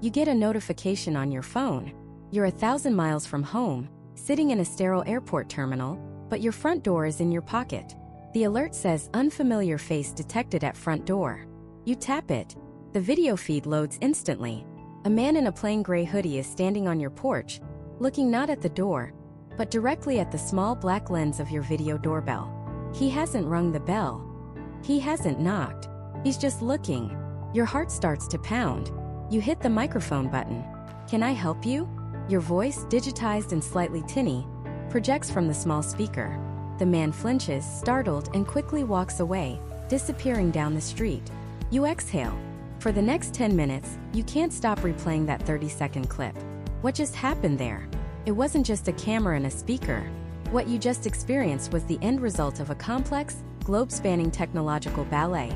You get a notification on your phone. You're 1,000 miles from home, sitting in a sterile airport terminal, but your front door is in your pocket. The alert says unfamiliar face detected at front door. You tap it. The video feed loads instantly. A man in a plain gray hoodie is standing on your porch, looking not at the door, but directly at the small black lens of your video doorbell. He hasn't rung the bell. He hasn't knocked. He's just looking. Your heart starts to pound. You hit the microphone button. "Can I help you?" Your voice, digitized and slightly tinny, projects from the small speaker. The man flinches, startled, and quickly walks away, disappearing down the street. You exhale. For the next 10 minutes, you can't stop replaying that 30-second clip. What just happened there? It wasn't just a camera and a speaker. What you just experienced was the end result of a complex, globe-spanning technological ballet,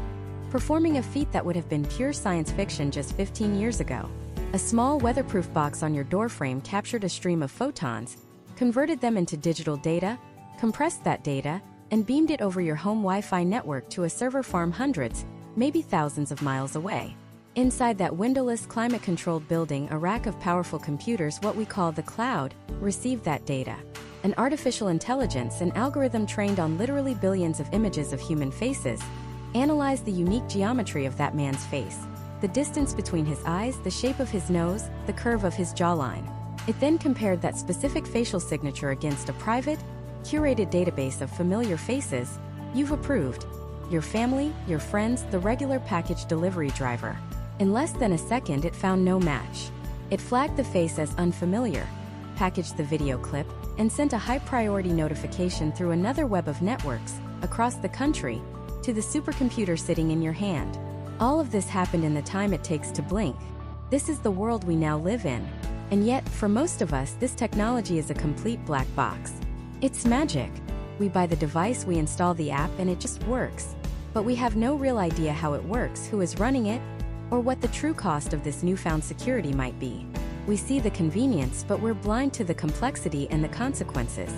performing a feat that would have been pure science fiction just 15 years ago. A small weatherproof box on your doorframe captured a stream of photons, converted them into digital data, compressed that data, and beamed it over your home Wi-Fi network to a server farm hundreds, maybe thousands of miles away. Inside that windowless, climate-controlled building, a rack of powerful computers, what we call the cloud, received that data. An artificial intelligence, an algorithm trained on literally billions of images of human faces, analyzed the unique geometry of that man's face, the distance between his eyes, the shape of his nose, the curve of his jawline. It then compared that specific facial signature against a private, curated database of familiar faces you've approved. Your family, your friends, the regular package delivery driver. In less than a second, it found no match. It flagged the face as unfamiliar, packaged the video clip, and sent a high-priority notification through another web of networks, across the country, to the supercomputer sitting in your hand. All of this happened in the time it takes to blink. This is the world we now live in. And yet, for most of us, this technology is a complete black box. It's magic. We buy the device, we install the app, and it just works. But we have no real idea how it works, who is running it, or what the true cost of this newfound security might be. We see the convenience, but we're blind to the complexity and the consequences.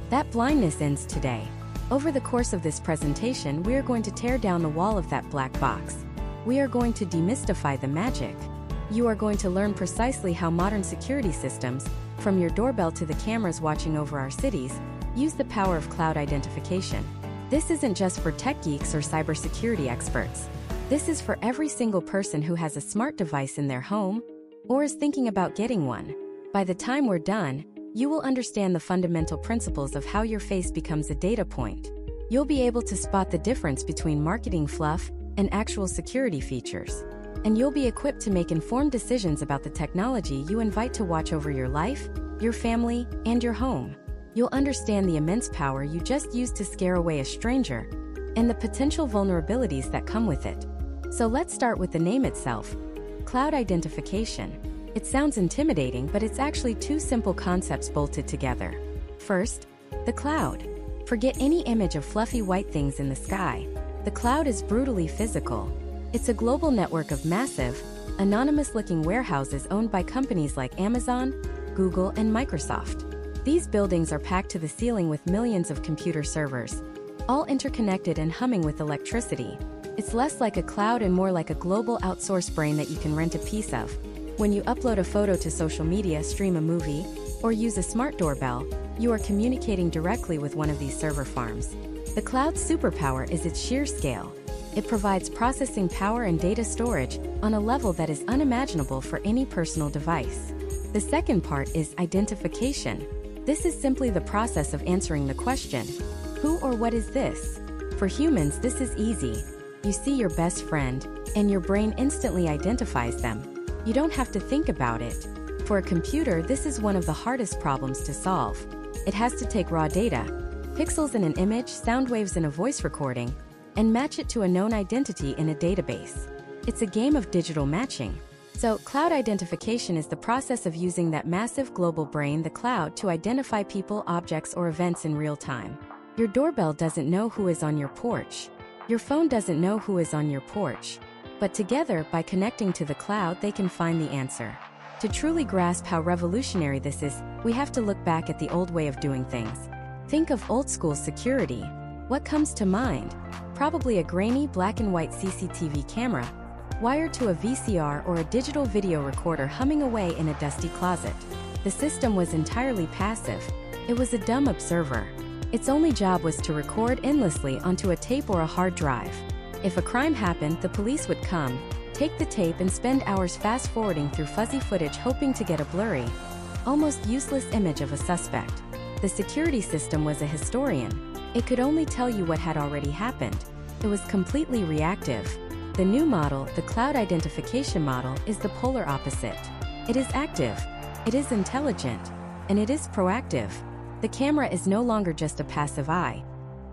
That blindness ends today. Over the course of this presentation, we are going to tear down the wall of that black box. We are going to demystify the magic. You are going to learn precisely how modern security systems, from your doorbell to the cameras watching over our cities, use the power of cloud identification. This isn't just for tech geeks or cybersecurity experts. This is for every single person who has a smart device in their home, or is thinking about getting one. By the time we're done, you will understand the fundamental principles of how your face becomes a data point. You'll be able to spot the difference between marketing fluff and actual security features. And you'll be equipped to make informed decisions about the technology you invite to watch over your life, your family, and your home. You'll understand the immense power you just used to scare away a stranger, and the potential vulnerabilities that come with it. So let's start with the name itself. Cloud identification. It sounds intimidating, but it's actually two simple concepts bolted together. First, the cloud. Forget any image of fluffy white things in the sky. The cloud is brutally physical. It's a global network of massive, anonymous-looking warehouses owned by companies like Amazon, Google, and Microsoft. These buildings are packed to the ceiling with millions of computer servers, all interconnected and humming with electricity. It's less like a cloud and more like a global outsourced brain that you can rent a piece of. When you upload a photo to social media, stream a movie, or use a smart doorbell, you are communicating directly with one of these server farms. The cloud's superpower is its sheer scale. It provides processing power and data storage on a level that is unimaginable for any personal device. The second part is identification. This is simply the process of answering the question, who or what is this? For humans, this is easy. You see your best friend, and your brain instantly identifies them. You don't have to think about it. For a computer, this is one of the hardest problems to solve. It has to take raw data, pixels in an image, sound waves in a voice recording, and match it to a known identity in a database. It's a game of digital matching. So, cloud identification is the process of using that massive global brain, the cloud, to identify people, objects, or events in real time. Your doorbell doesn't know who is on your porch. Your phone doesn't know who is on your porch. But together, by connecting to the cloud, they can find the answer. To truly grasp how revolutionary this is, we have to look back at the old way of doing things. Think of old-school security. What comes to mind? Probably a grainy black and white CCTV camera, wired to a VCR or a digital video recorder humming away in a dusty closet. The system was entirely passive. It was a dumb observer. Its only job was to record endlessly onto a tape or a hard drive. If a crime happened, the police would come, take the tape and spend hours fast-forwarding through fuzzy footage hoping to get a blurry, almost useless image of a suspect. The security system was a historian. It could only tell you what had already happened. It was completely reactive. The new model, the cloud identification model, is the polar opposite. It is active, it is intelligent, and it is proactive. The camera is no longer just a passive eye.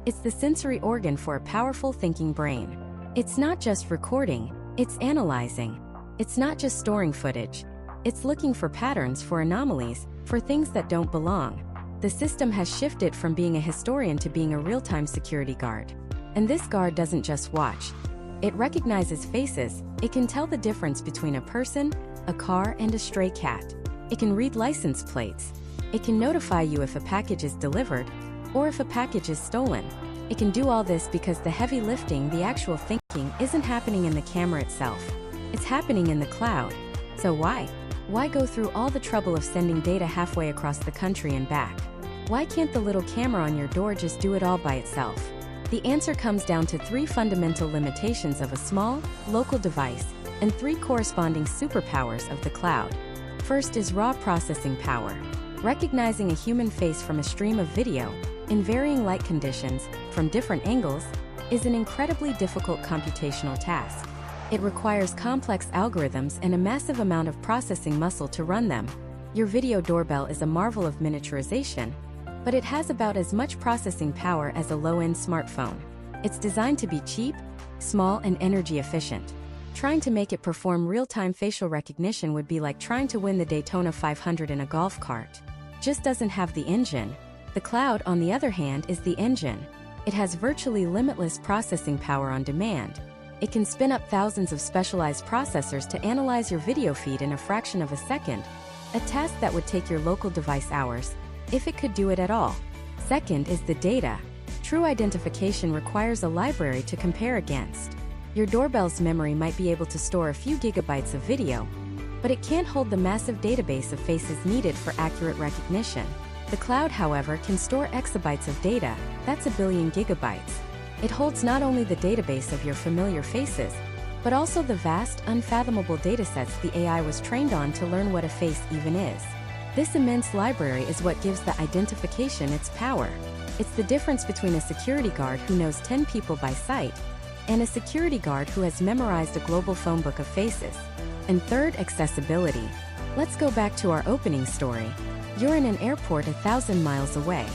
It's the sensory organ for a powerful thinking brain. It's not just recording, it's analyzing. It's not just storing footage. It's looking for patterns, for anomalies, for things that don't belong. The system has shifted from being a historian to being a real-time security guard. And this guard doesn't just watch. It recognizes faces. It can tell the difference between a person, a car, and a stray cat. It can read license plates. It can notify you if a package is delivered, or if a package is stolen. It can do all this because the heavy lifting, the actual thinking, isn't happening in the camera itself. It's happening in the cloud. So why? Why go through all the trouble of sending data halfway across the country and back? Why can't the little camera on your door just do it all by itself? The answer comes down to 3 fundamental limitations of a small, local device, and 3 corresponding superpowers of the cloud. First is raw processing power. Recognizing a human face from a stream of video, in varying light conditions, from different angles, is an incredibly difficult computational task. It requires complex algorithms and a massive amount of processing muscle to run them. Your video doorbell is a marvel of miniaturization, but it has about as much processing power as a low-end smartphone. It's designed to be cheap, small, and energy efficient. Trying to make it perform real-time facial recognition would be like trying to win the Daytona 500 in a golf cart. Just doesn't have the engine. The cloud, on the other hand, is the engine. It has virtually limitless processing power on demand. It can spin up thousands of specialized processors to analyze your video feed in a fraction of a second, a task that would take your local device hours, if it could do it at all. Second is the data. True identification requires a library to compare against. Your doorbell's memory might be able to store a few gigabytes of video, but it can't hold the massive database of faces needed for accurate recognition. The cloud, however, can store exabytes of data. That's a billion gigabytes. It holds not only the database of your familiar faces, but also the vast, unfathomable datasets the AI was trained on to learn what a face even is. This immense library is what gives the identification its power. It's the difference between a security guard who knows 10 people by sight and a security guard who has memorized a global phone book of faces. And third, accessibility. Let's go back to our opening story. You're in an airport 1,000 miles away.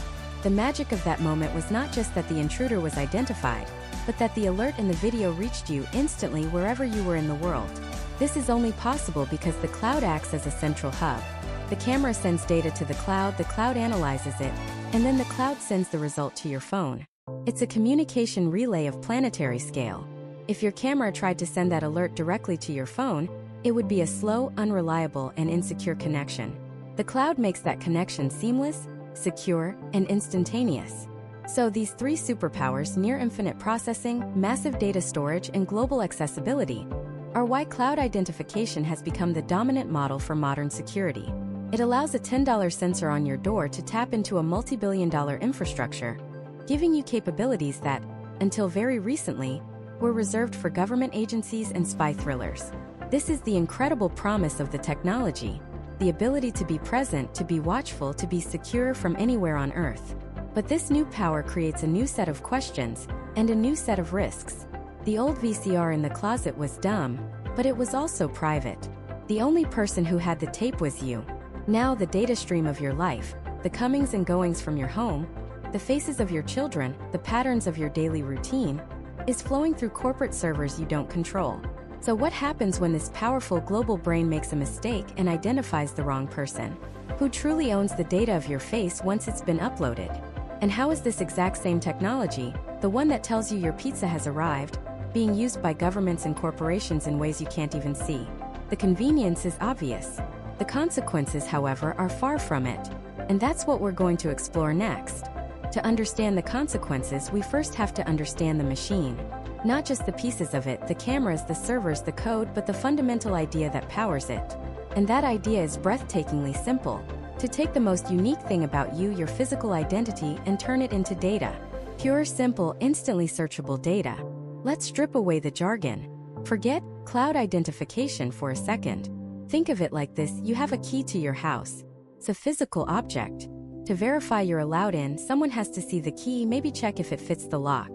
The magic of that moment was not just that the intruder was identified, but that the alert in the video reached you instantly wherever you were in the world. This is only possible because the cloud acts as a central hub. The camera sends data to the cloud analyzes it, and then the cloud sends the result to your phone. It's a communication relay of planetary scale. If your camera tried to send that alert directly to your phone, it would be a slow, unreliable, and insecure connection. The cloud makes that connection seamless, secure, and instantaneous. So these 3 superpowers, near infinite processing, massive data storage, and global accessibility, are why cloud identification has become the dominant model for modern security. It allows a $10 sensor on your door to tap into a multi-billion-dollar infrastructure, giving you capabilities that, until very recently, were reserved for government agencies and spy thrillers. This is the incredible promise of the technology, the ability to be present, to be watchful, to be secure from anywhere on Earth. But this new power creates a new set of questions and a new set of risks. The old VCR in the closet was dumb, but it was also private. The only person who had the tape was you. Now the data stream of your life, the comings and goings from your home, the faces of your children, the patterns of your daily routine, is flowing through corporate servers you don't control. So what happens when this powerful global brain makes a mistake and identifies the wrong person? Who truly owns the data of your face once it's been uploaded? And how is this exact same technology, the one that tells you your pizza has arrived, being used by governments and corporations in ways you can't even see? The convenience is obvious. The consequences, however, are far from it. And that's what we're going to explore next. To understand the consequences, we first have to understand the machine. Not just the pieces of it, the cameras, the servers, the code, but the fundamental idea that powers it. And that idea is breathtakingly simple: to take the most unique thing about you, your physical identity, and turn it into data. Pure, simple, instantly searchable data. Let's strip away the jargon. Forget cloud identification for a second. Think of it like this: you have a key to your house. It's a physical object. To verify you're allowed in, someone has to see the key, maybe check if it fits the lock.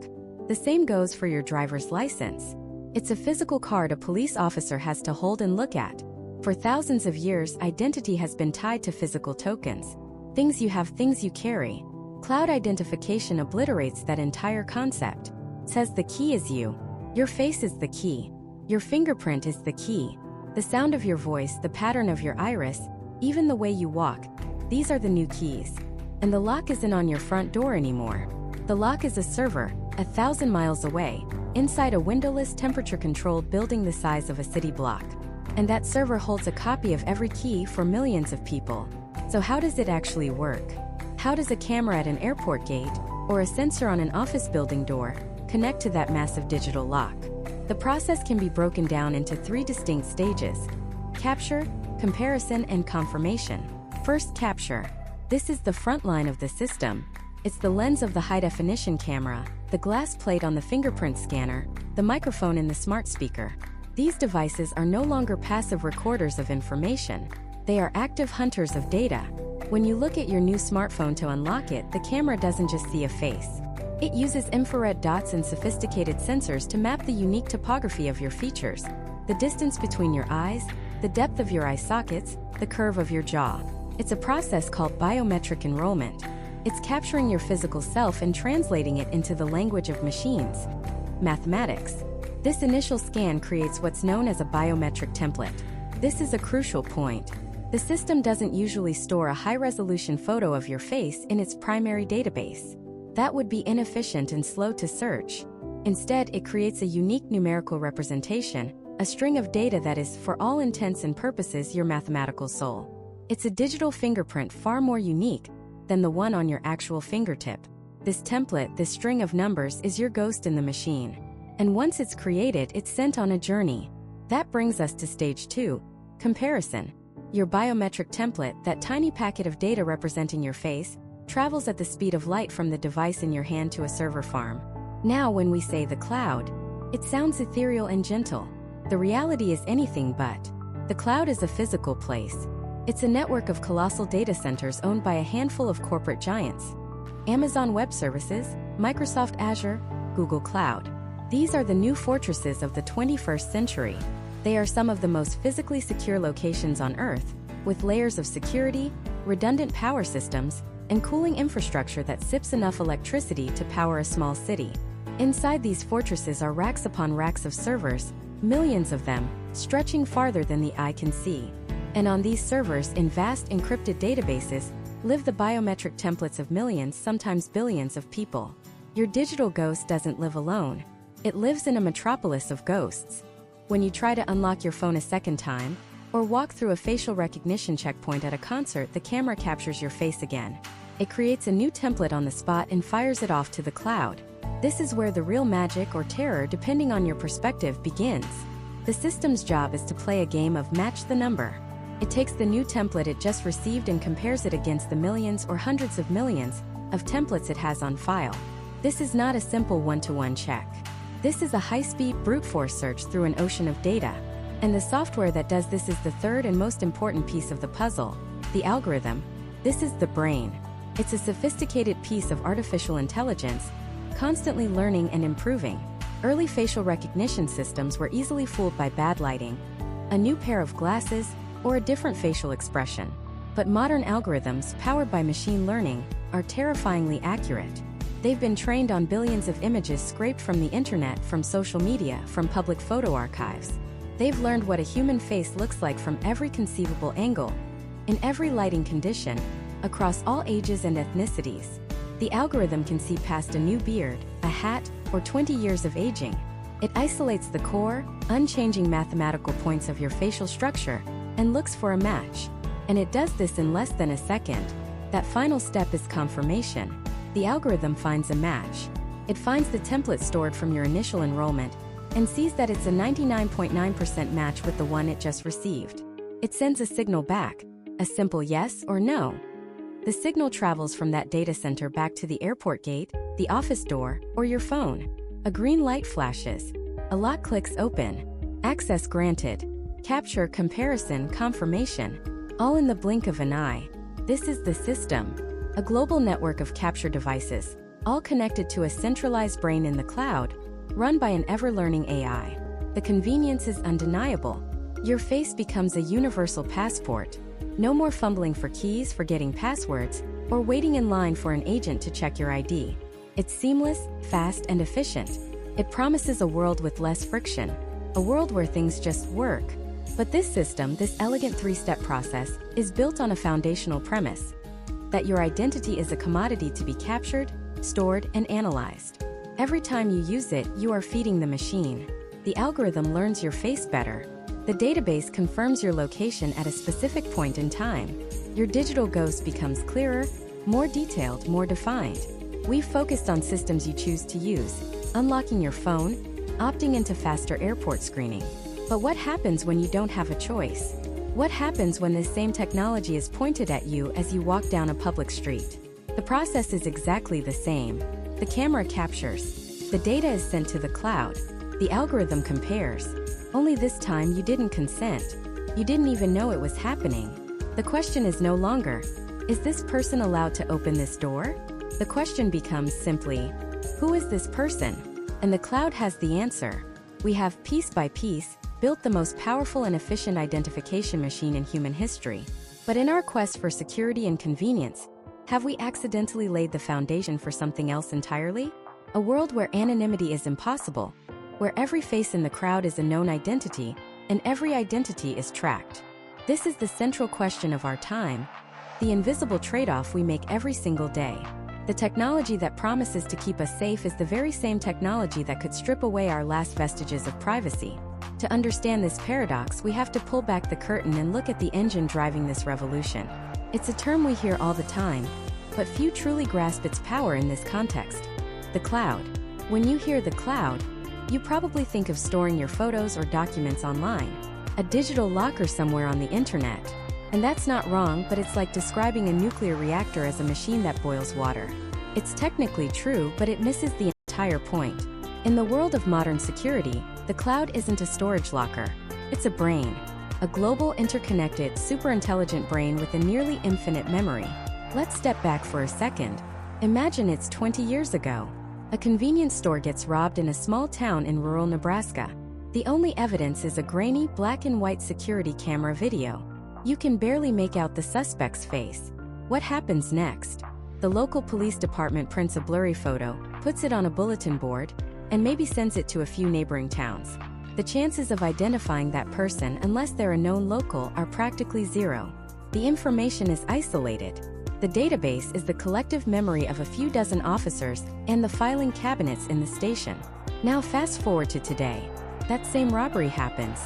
The same goes for your driver's license. It's a physical card a police officer has to hold and look at. For thousands of years, identity has been tied to physical tokens. Things you have, things you carry. Cloud identification obliterates that entire concept. It says the key is you. Your face is the key. Your fingerprint is the key. The sound of your voice, the pattern of your iris, even the way you walk. These are the new keys. And the lock isn't on your front door anymore. The lock is a server, 1,000 miles away, inside a windowless, temperature-controlled building the size of a city block. And that server holds a copy of every key for millions of people. So how does it actually work? How does a camera at an airport gate, or a sensor on an office building door, connect to that massive digital lock? The process can be broken down into 3 distinct stages: capture, comparison, and confirmation. First, capture. This is the front line of the system. It's the lens of the high-definition camera, the glass plate on the fingerprint scanner, the microphone in the smart speaker. These devices are no longer passive recorders of information. They are active hunters of data. When you look at your new smartphone to unlock it, the camera doesn't just see a face. It uses infrared dots and sophisticated sensors to map the unique topography of your features, the distance between your eyes, the depth of your eye sockets, the curve of your jaw. It's a process called biometric enrollment. It's capturing your physical self and translating it into the language of machines. Mathematics. This initial scan creates what's known as a biometric template. This is a crucial point. The system doesn't usually store a high-resolution photo of your face in its primary database. That would be inefficient and slow to search. Instead, it creates a unique numerical representation, a string of data that is, for all intents and purposes, your mathematical soul. It's a digital fingerprint far more unique than the one on your actual fingertip. This template, this string of numbers, is your ghost in the machine. And once it's created, it's sent on a journey. That brings us to stage 2, comparison. Your biometric template, that tiny packet of data representing your face, travels at the speed of light from the device in your hand to a server farm. Now, when we say the cloud, it sounds ethereal and gentle. The reality is anything but. The cloud is a physical place. It's a network of colossal data centers owned by a handful of corporate giants. Amazon Web Services, Microsoft Azure, Google Cloud. These are the new fortresses of the 21st century. They are some of the most physically secure locations on Earth, with layers of security, redundant power systems, and cooling infrastructure that sips enough electricity to power a small city. Inside these fortresses are racks upon racks of servers, millions of them, stretching farther than the eye can see. And on these servers, in vast encrypted databases, live the biometric templates of millions, sometimes billions of people. Your digital ghost doesn't live alone. It lives in a metropolis of ghosts. When you try to unlock your phone a second time, or walk through a facial recognition checkpoint at a concert, the camera captures your face again. It creates a new template on the spot and fires it off to the cloud. This is where the real magic or terror, depending on your perspective, begins. The system's job is to play a game of match the number. It takes the new template it just received and compares it against the millions or hundreds of millions of templates it has on file. This is not a simple one-to-one check. This is a high-speed brute force search through an ocean of data. And the software that does this is the third and most important piece of the puzzle, the algorithm. This is the brain. It's a sophisticated piece of artificial intelligence, constantly learning and improving. Early facial recognition systems were easily fooled by bad lighting, a new pair of glasses, or a different facial expression. But modern algorithms, powered by machine learning, are terrifyingly accurate. They've been trained on billions of images scraped from the internet, from social media, from public photo archives. They've learned what a human face looks like from every conceivable angle, in every lighting condition, across all ages and ethnicities. The algorithm can see past a new beard, a hat, or 20 years of aging. It isolates the core, unchanging mathematical points of your facial structure and looks for a match. And it does this in less than a second. That final step is confirmation. The algorithm finds a match. It finds the template stored from your initial enrollment and sees that it's a 99.9% match with the one it just received. It sends a signal back, a simple yes or no. The signal travels from that data center back to the airport gate, the office door, or your phone. A green light flashes. A lock clicks open. Access granted. Capture, comparison, confirmation. All in the blink of an eye. This is the system. A global network of capture devices, all connected to a centralized brain in the cloud, run by an ever-learning AI. The convenience is undeniable. Your face becomes a universal passport. No more fumbling for keys, forgetting passwords, or waiting in line for an agent to check your ID. It's seamless, fast, and efficient. It promises a world with less friction, a world where things just work. But this system, this elegant three-step process, is built on a foundational premise: that your identity is a commodity to be captured, stored, and analyzed. Every time you use it, you are feeding the machine. The algorithm learns your face better. The database confirms your location at a specific point in time. Your digital ghost becomes clearer, more detailed, more defined. We've focused on systems you choose to use, unlocking your phone, opting into faster airport screening. But what happens when you don't have a choice? What happens when this same technology is pointed at you as you walk down a public street? The process is exactly the same. The camera captures. The data is sent to the cloud. The algorithm compares. Only this time you didn't consent. You didn't even know it was happening. The question is no longer, is this person allowed to open this door? The question becomes simply, who is this person? And the cloud has the answer. We have, piece by piece, built the most powerful and efficient identification machine in human history. But in our quest for security and convenience, have we accidentally laid the foundation for something else entirely? A world where anonymity is impossible, where every face in the crowd is a known identity, and every identity is tracked. This is the central question of our time, the invisible trade-off we make every single day. The technology that promises to keep us safe is the very same technology that could strip away our last vestiges of privacy. To understand this paradox, we have to pull back the curtain and look at the engine driving this revolution. It's a term we hear all the time, but few truly grasp its power in this context. The cloud. When you hear the cloud, you probably think of storing your photos or documents online, a digital locker somewhere on the internet. And that's not wrong, but it's like describing a nuclear reactor as a machine that boils water. It's technically true, but it misses the entire point. In the world of modern security, the cloud isn't a storage locker. It's a brain. A global, interconnected, super-intelligent brain with a nearly infinite memory. Let's step back for a second. Imagine it's 20 years ago. A convenience store gets robbed in a small town in rural Nebraska. The only evidence is a grainy, black and white security camera video. You can barely make out the suspect's face. What happens next? The local police department prints a blurry photo, puts it on a bulletin board, and maybe sends it to a few neighboring towns. The chances of identifying that person, unless they're a known local, are practically zero. The information is isolated. The database is the collective memory of a few dozen officers and the filing cabinets in the station. Now fast forward to today. That same robbery happens.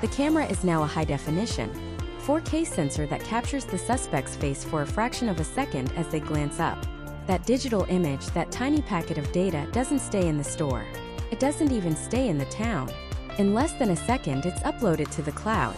The camera is now a high-definition 4K sensor that captures the suspect's face for a fraction of a second as they glance up. That digital image, that tiny packet of data, doesn't stay in the store. It doesn't even stay in the town. In less than a second, it's uploaded to the cloud.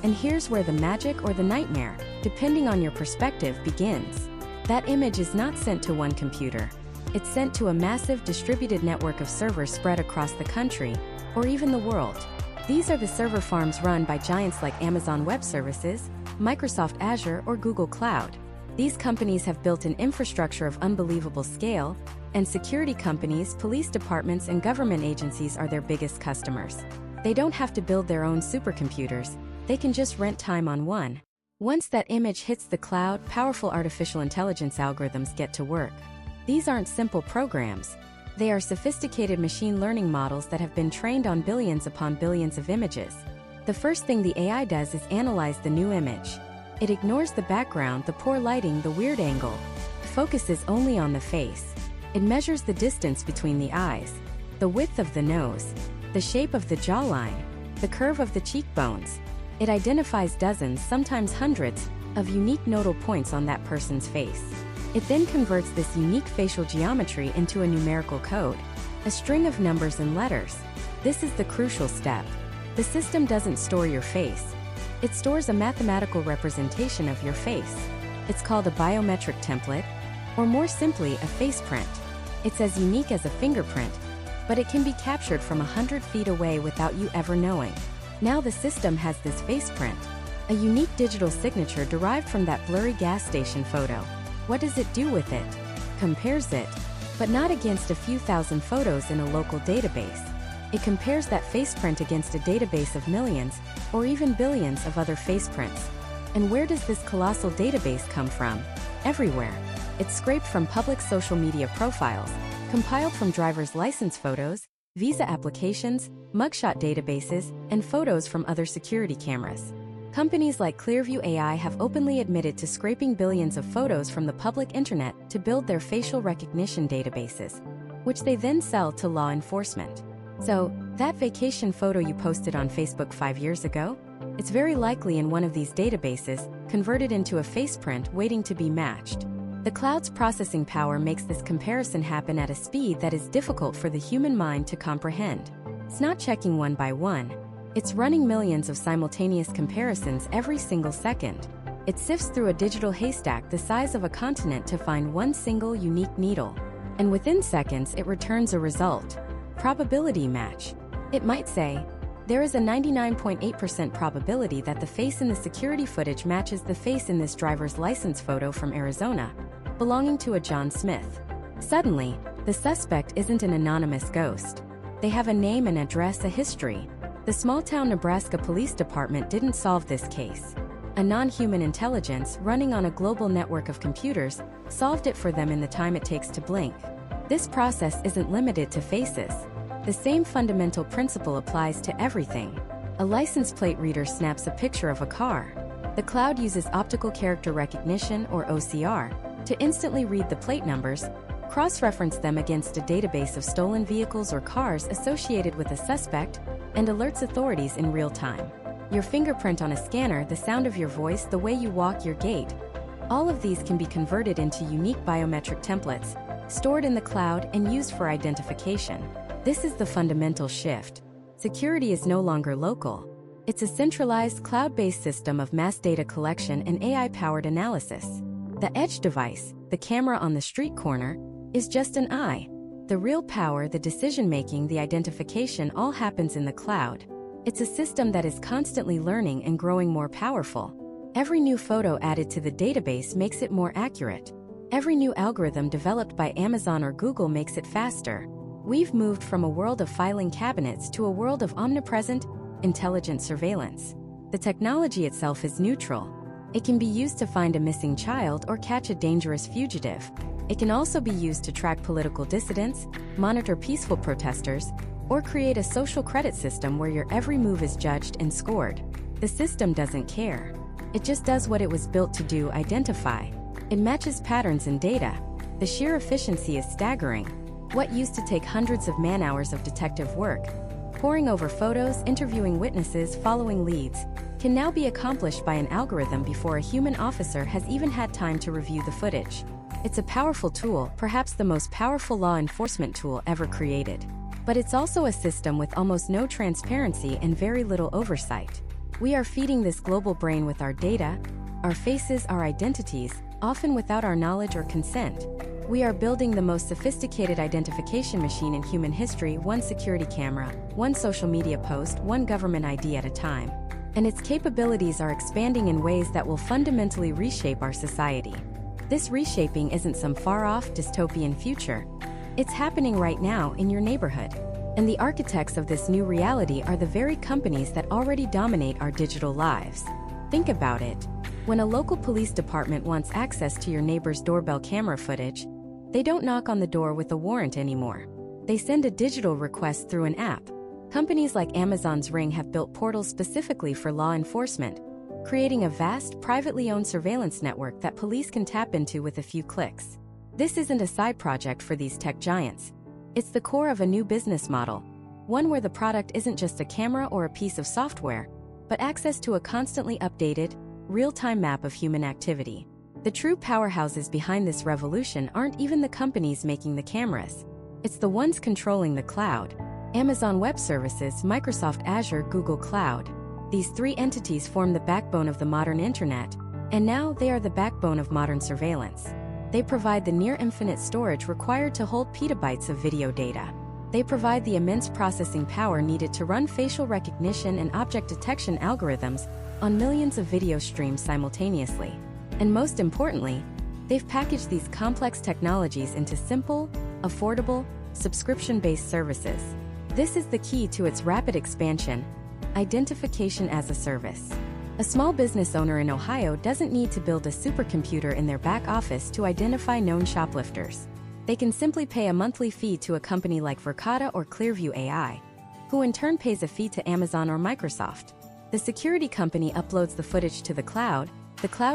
And here's where the magic or the nightmare, depending on your perspective, begins. That image is not sent to one computer. It's sent to a massive distributed network of servers spread across the country, or even the world. These are the server farms run by giants like Amazon Web Services, Microsoft Azure, or Google Cloud. These companies have built an infrastructure of unbelievable scale, and security companies, police departments, and government agencies are their biggest customers. They don't have to build their own supercomputers. They can just rent time on one. Once that image hits the cloud, powerful artificial intelligence algorithms get to work. These aren't simple programs. They are sophisticated machine learning models that have been trained on billions upon billions of images. The first thing the AI does is analyze the new image. It ignores the background, the poor lighting, the weird angle. It focuses only on the face. It measures the distance between the eyes, the width of the nose, the shape of the jawline, the curve of the cheekbones. It identifies dozens, sometimes hundreds, of unique nodal points on that person's face. It then converts this unique facial geometry into a numerical code, a string of numbers and letters. This is the crucial step. The system doesn't store your face. It stores a mathematical representation of your face. It's called a biometric template, or more simply, a face print. It's as unique as a fingerprint, but it can be captured from 100 feet away without you ever knowing. Now the system has this face print, a unique digital signature derived from that blurry gas station photo. What does it do with it? Compares it, but not against a few thousand photos in a local database. It compares that face print against a database of millions, or even billions of other face prints. And where does this colossal database come from? Everywhere. It's scraped from public social media profiles, compiled from driver's license photos, visa applications, mugshot databases, and photos from other security cameras. Companies like Clearview AI have openly admitted to scraping billions of photos from the public internet to build their facial recognition databases, which they then sell to law enforcement. So, that vacation photo you posted on Facebook 5 years ago? It's very likely in one of these databases, converted into a face print waiting to be matched. The cloud's processing power makes this comparison happen at a speed that is difficult for the human mind to comprehend. It's not checking one by one. It's running millions of simultaneous comparisons every single second. It sifts through a digital haystack the size of a continent to find one single unique needle. And within seconds, it returns a result. Probability match. It might say, there is a 99.8% probability that the face in the security footage matches the face in this driver's license photo from Arizona, belonging to a John Smith. Suddenly, the suspect isn't an anonymous ghost. They have a name, an address, a history. The small-town Nebraska Police Department didn't solve this case. A non-human intelligence running on a global network of computers solved it for them in the time it takes to blink. This process isn't limited to faces. The same fundamental principle applies to everything. A license plate reader snaps a picture of a car. The cloud uses optical character recognition, or OCR, to instantly read the plate numbers, cross-reference them against a database of stolen vehicles or cars associated with a suspect, and alerts authorities in real time. Your fingerprint on a scanner, the sound of your voice, the way you walk, your gait. All of these can be converted into unique biometric templates, stored in the cloud and used for identification. This is the fundamental shift. Security is no longer local. It's a centralized, cloud-based system of mass data collection and AI-powered analysis. The edge device, the camera on the street corner, is just an eye. The real power, the decision-making, the identification all happens in the cloud. It's a system that is constantly learning and growing more powerful. Every new photo added to the database makes it more accurate. Every new algorithm developed by Amazon or Google makes it faster. We've moved from a world of filing cabinets to a world of omnipresent, intelligent surveillance. The technology itself is neutral. It can be used to find a missing child or catch a dangerous fugitive. It can also be used to track political dissidents, monitor peaceful protesters, or create a social credit system where your every move is judged and scored. The system doesn't care. It just does what it was built to do: identify. It matches patterns in data. The sheer efficiency is staggering. What used to take hundreds of man-hours of detective work, poring over photos, interviewing witnesses, following leads, can now be accomplished by an algorithm before a human officer has even had time to review the footage. It's a powerful tool, perhaps the most powerful law enforcement tool ever created. But it's also a system with almost no transparency and very little oversight. We are feeding this global brain with our data, our faces, our identities, often without our knowledge or consent. We are building the most sophisticated identification machine in human history, one security camera, one social media post, one government ID at a time. And its capabilities are expanding in ways that will fundamentally reshape our society. This reshaping isn't some far-off dystopian future. It's happening right now in your neighborhood. And the architects of this new reality are the very companies that already dominate our digital lives. Think about it. When a local police department wants access to your neighbor's doorbell camera footage, they don't knock on the door with a warrant anymore. They send a digital request through an app. Companies like Amazon's Ring have built portals specifically for law enforcement, creating a vast, privately owned surveillance network that police can tap into with a few clicks. This isn't a side project for these tech giants. It's the core of a new business model, one where the product isn't just a camera or a piece of software, but access to a constantly updated, real-time map of human activity. The true powerhouses behind this revolution aren't even the companies making the cameras. It's the ones controlling the cloud: Amazon Web Services, Microsoft Azure, Google Cloud. These three entities form the backbone of the modern internet, and now they are the backbone of modern surveillance. They provide the near-infinite storage required to hold petabytes of video data. They provide the immense processing power needed to run facial recognition and object detection algorithms on millions of video streams simultaneously. And most importantly, they've packaged these complex technologies into simple, affordable, subscription-based services. This is the key to its rapid expansion: identification as a service. A small business owner in Ohio doesn't need to build a supercomputer in their back office to identify known shoplifters. They can simply pay a monthly fee to a company like Verkada or Clearview AI, who in turn pays a fee to Amazon or Microsoft. The security company uploads the footage to the cloud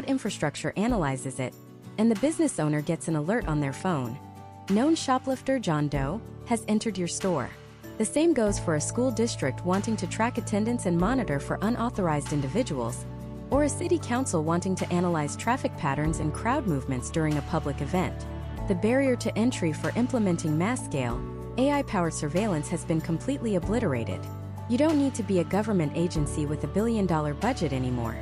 infrastructure analyzes it, and the business owner gets an alert on their phone. Known shoplifter John Doe has entered your store. The same goes for a school district wanting to track attendance and monitor for unauthorized individuals, or a city council wanting to analyze traffic patterns and crowd movements during a public event. The barrier to entry for implementing mass-scale, AI-powered surveillance has been completely obliterated. You don't need to be a government agency with $1 billion budget anymore.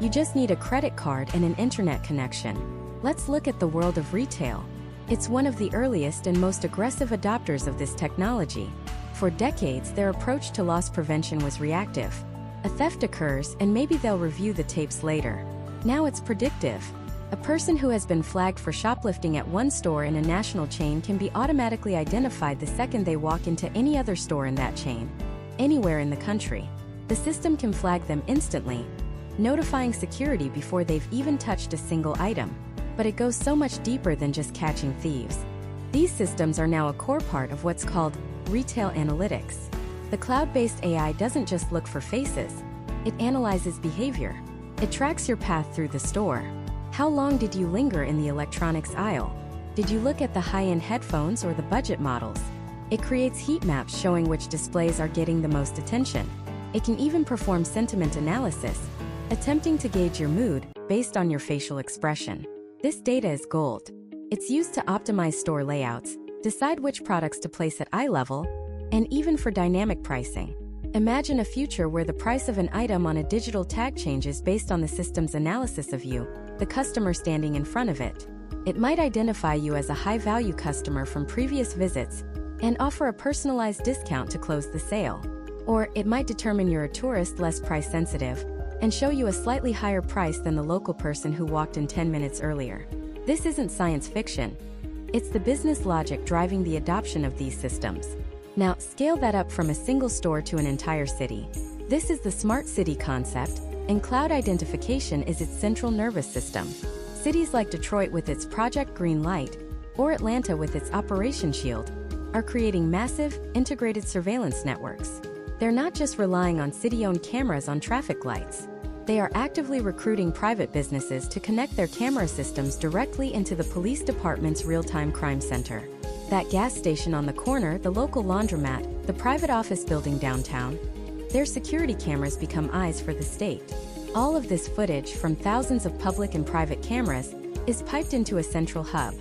You just need a credit card and an internet connection. Let's look at the world of retail. It's one of the earliest and most aggressive adopters of this technology. For decades, their approach to loss prevention was reactive. A theft occurs, and maybe they'll review the tapes later. Now it's predictive. A person who has been flagged for shoplifting at one store in a national chain can be automatically identified the second they walk into any other store in that chain, anywhere in the country. The system can flag them instantly, notifying security before they've even touched a single item. But it goes so much deeper than just catching thieves. These systems are now a core part of what's called retail analytics. The cloud-based AI doesn't just look for faces, it analyzes behavior. It tracks your path through the store. How long did you linger in the electronics aisle? Did you look at the high-end headphones or the budget models? It creates heat maps showing which displays are getting the most attention. It can even perform sentiment analysis, attempting to gauge your mood based on your facial expression. This data is gold. It's used to optimize store layouts, decide which products to place at eye level, and even for dynamic pricing. Imagine a future where the price of an item on a digital tag changes based on the system's analysis of you, the customer standing in front of it. It might identify you as a high-value customer from previous visits and offer a personalized discount to close the sale. Or it might determine you're a tourist, less price-sensitive, and show you a slightly higher price than the local person who walked in 10 minutes earlier. This isn't science fiction. It's the business logic driving the adoption of these systems. Now, scale that up from a single store to an entire city. This is the smart city concept, and cloud identification is its central nervous system. Cities like Detroit with its Project Green Light, or Atlanta with its Operation Shield, are creating massive, integrated surveillance networks. They're not just relying on city-owned cameras on traffic lights. They are actively recruiting private businesses to connect their camera systems directly into the police department's real-time crime center. That gas station on the corner, the local laundromat, the private office building downtown, their security cameras become eyes for the state. All of this footage from thousands of public and private cameras is piped into a central hub.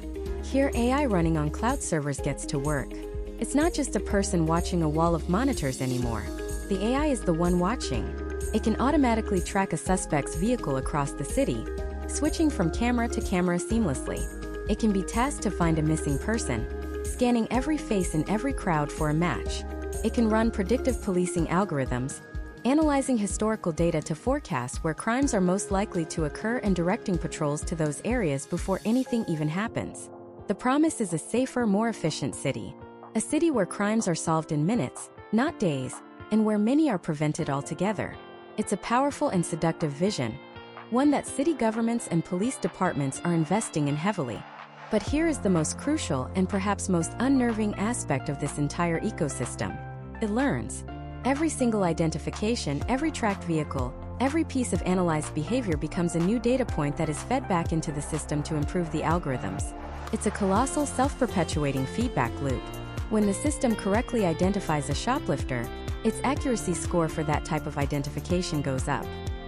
Here, AI running on cloud servers gets to work. It's not just a person watching a wall of monitors anymore. The AI is the one watching. It can automatically track a suspect's vehicle across the city, switching from camera to camera seamlessly. It can be tasked to find a missing person, scanning every face in every crowd for a match. It can run predictive policing algorithms, analyzing historical data to forecast where crimes are most likely to occur and directing patrols to those areas before anything even happens. The promise is a safer, more efficient city. A city where crimes are solved in minutes, not days, and where many are prevented altogether. It's a powerful and seductive vision, one that city governments and police departments are investing in heavily. But here is the most crucial and perhaps most unnerving aspect of this entire ecosystem. It learns. Every single identification, every tracked vehicle, every piece of analyzed behavior becomes a new data point that is fed back into the system to improve the algorithms. It's a colossal, self-perpetuating feedback loop. When the system correctly identifies a shoplifter, its accuracy score for that type of identification goes up.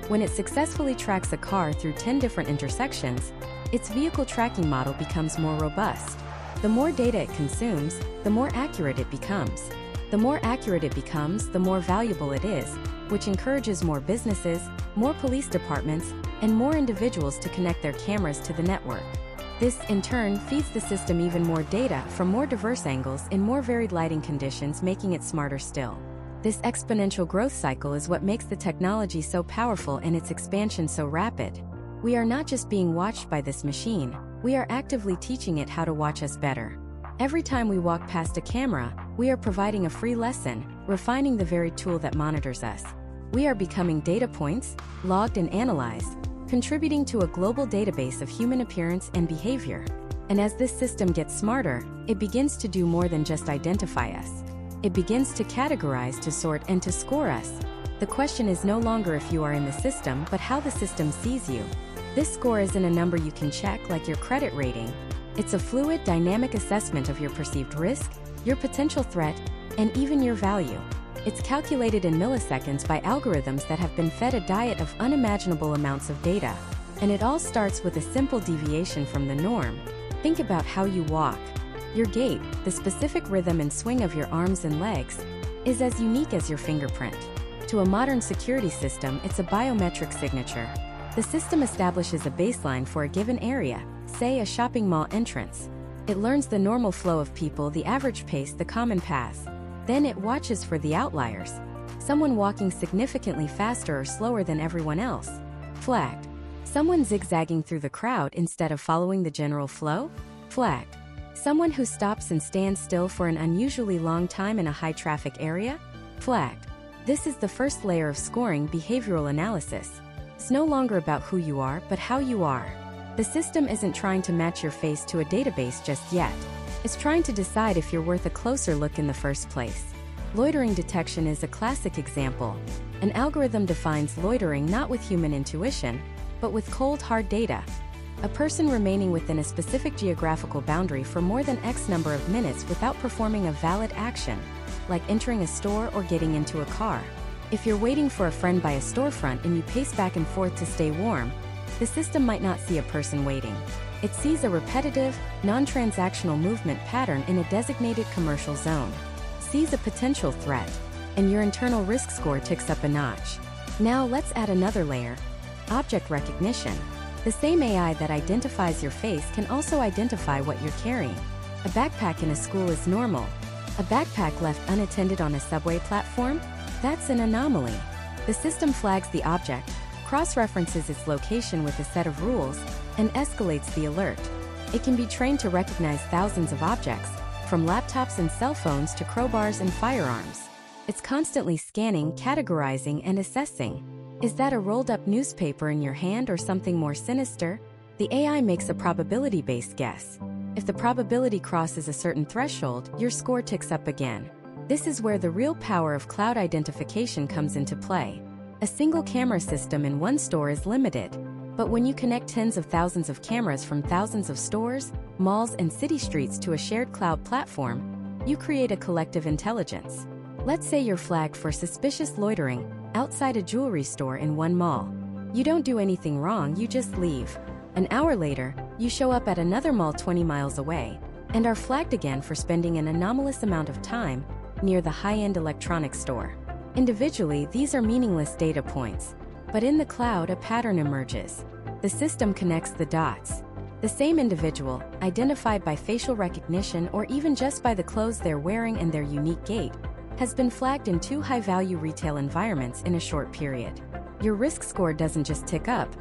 When it successfully tracks a car through 10 different intersections, its vehicle tracking model becomes more robust. The more data it consumes, the more accurate it becomes. The more accurate it becomes, the more valuable it is, which encourages more businesses, more police departments, and more individuals to connect their cameras to the network. This, in turn, feeds the system even more data from more diverse angles in more varied lighting conditions, making it smarter still. This exponential growth cycle is what makes the technology so powerful and its expansion so rapid. We are not just being watched by this machine, we are actively teaching it how to watch us better. Every time we walk past a camera, we are providing a free lesson, refining the very tool that monitors us. We are becoming data points, logged and analyzed, contributing to a global database of human appearance and behavior. And as this system gets smarter, it begins to do more than just identify us. It begins to categorize, to sort, and to score us. The question is no longer if you are in the system, but how the system sees you. This score isn't a number you can check like your credit rating. It's a fluid, dynamic assessment of your perceived risk, your potential threat, and even your value. It's calculated in milliseconds by algorithms that have been fed a diet of unimaginable amounts of data. And it all starts with a simple deviation from the norm. Think about how you walk. Your gait, the specific rhythm and swing of your arms and legs, is as unique as your fingerprint. To a modern security system, it's a biometric signature. The system establishes a baseline for a given area, say a shopping mall entrance. It learns the normal flow of people, the average pace, the common paths. Then it watches for the outliers. Someone walking significantly faster or slower than everyone else. Flagged. Someone zigzagging through the crowd instead of following the general flow. Flagged. Someone who stops and stands still for an unusually long time in a high-traffic area. Flagged. This is the first layer of scoring, behavioral analysis. It's no longer about who you are, but how you are. The system isn't trying to match your face to a database just yet. It's trying to decide if you're worth a closer look in the first place. Loitering detection is a classic example. An algorithm defines loitering not with human intuition, but with cold, hard data. A person remaining within a specific geographical boundary for more than X number of minutes without performing a valid action, like entering a store or getting into a car. If you're waiting for a friend by a storefront and you pace back and forth to stay warm, the system might not see a person waiting. It sees a repetitive, non-transactional movement pattern in a designated commercial zone, sees a potential threat, and your internal risk score ticks up a notch. Now let's add another layer: object recognition. The same AI that identifies your face can also identify what you're carrying. A backpack in a school is normal. A backpack left unattended on a subway platform? That's an anomaly. The system flags the object, cross-references its location with a set of rules, and escalates the alert. It can be trained to recognize thousands of objects, from laptops and cell phones to crowbars and firearms. It's constantly scanning, categorizing, and assessing. Is that a rolled-up newspaper in your hand or something more sinister? The AI makes a probability-based guess. If the probability crosses a certain threshold, your score ticks up again. This is where the real power of cloud identification comes into play. A single camera system in one store is limited, but when you connect tens of thousands of cameras from thousands of stores, malls, and city streets to a shared cloud platform, you create a collective intelligence. Let's say you're flagged for suspicious loitering outside a jewelry store in one mall. You don't do anything wrong, you just leave. An hour later, you show up at another mall 20 miles away, and are flagged again for spending an anomalous amount of time near the high-end electronics store. Individually, these are meaningless data points, but in the cloud, a pattern emerges. The system connects the dots. The same individual, identified by facial recognition or even just by the clothes they're wearing and their unique gait, has been flagged in two high-value retail environments in a short period. Your risk score doesn't just tick up,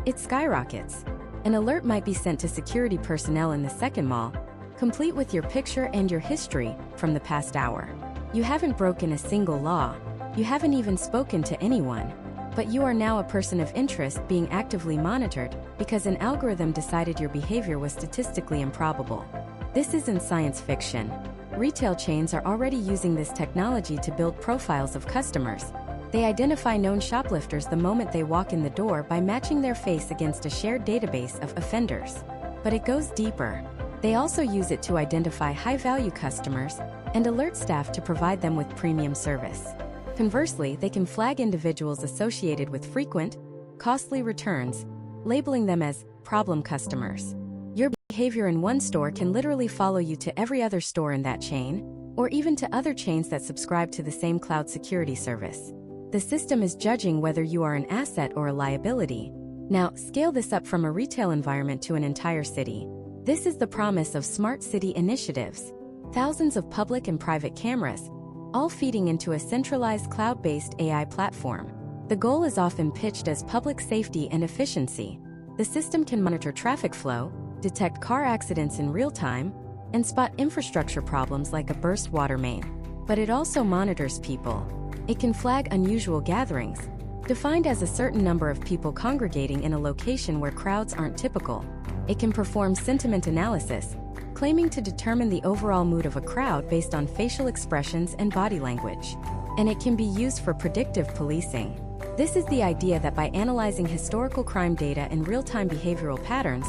it skyrockets. An alert might be sent to security personnel in the second mall, complete with your picture and your history from the past hour. You haven't broken a single law, you haven't even spoken to anyone, but you are now a person of interest being actively monitored because an algorithm decided your behavior was statistically improbable. This isn't science fiction. Retail chains are already using this technology to build profiles of customers. They identify known shoplifters the moment they walk in the door by matching their face against a shared database of offenders. But it goes deeper. They also use it to identify high-value customers and alert staff to provide them with premium service. Conversely, they can flag individuals associated with frequent, costly returns, labeling them as problem customers. Your behavior in one store can literally follow you to every other store in that chain, or even to other chains that subscribe to the same cloud security service. The system is judging whether you are an asset or a liability. Now, scale this up from a retail environment to an entire city. This is the promise of smart city initiatives. Thousands of public and private cameras, all feeding into a centralized cloud-based AI platform. The goal is often pitched as public safety and efficiency. The system can monitor traffic flow, detect car accidents in real time, and spot infrastructure problems like a burst water main. But it also monitors people. It can flag unusual gatherings, defined as a certain number of people congregating in a location where crowds aren't typical. It can perform sentiment analysis, claiming to determine the overall mood of a crowd based on facial expressions and body language. And it can be used for predictive policing. This is the idea that by analyzing historical crime data and real-time behavioral patterns,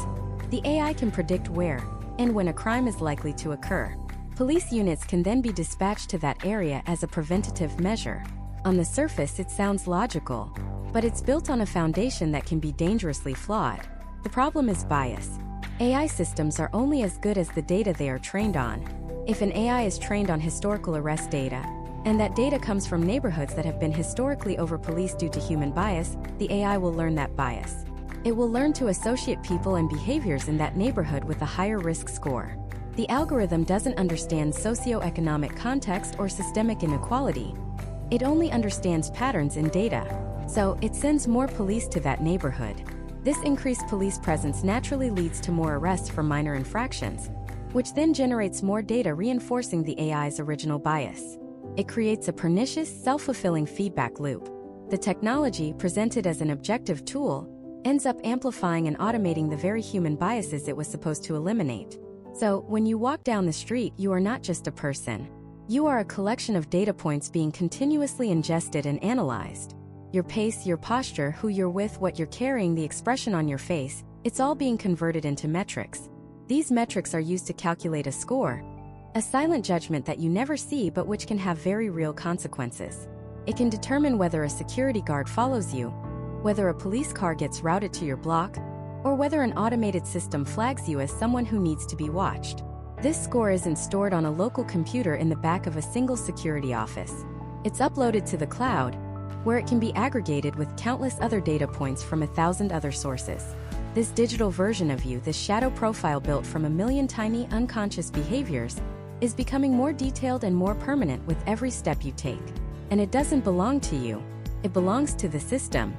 the AI can predict where and when a crime is likely to occur. Police units can then be dispatched to that area as a preventative measure. On the surface, it sounds logical, but it's built on a foundation that can be dangerously flawed. The problem is bias. AI systems are only as good as the data they are trained on. If an AI is trained on historical arrest data, and that data comes from neighborhoods that have been historically over-policed due to human bias, the AI will learn that bias. It will learn to associate people and behaviors in that neighborhood with a higher risk score. The algorithm doesn't understand socioeconomic context or systemic inequality. It only understands patterns in data. So, it sends more police to that neighborhood. This increased police presence naturally leads to more arrests for minor infractions, which then generates more data reinforcing the AI's original bias. It creates a pernicious, self-fulfilling feedback loop. The technology, presented as an objective tool, ends up amplifying and automating the very human biases it was supposed to eliminate. So, when you walk down the street, you are not just a person. You are a collection of data points being continuously ingested and analyzed. Your pace, your posture, who you're with, what you're carrying, the expression on your face, it's all being converted into metrics. These metrics are used to calculate a score, a silent judgment that you never see but which can have very real consequences. It can determine whether a security guard follows you, whether a police car gets routed to your block, or whether an automated system flags you as someone who needs to be watched. This score isn't stored on a local computer in the back of a single security office. It's uploaded to the cloud, where it can be aggregated with countless other data points from 1,000 other sources. This digital version of you, this shadow profile built from 1,000,000 tiny unconscious behaviors, is becoming more detailed and more permanent with every step you take. And it doesn't belong to you. It belongs to the system.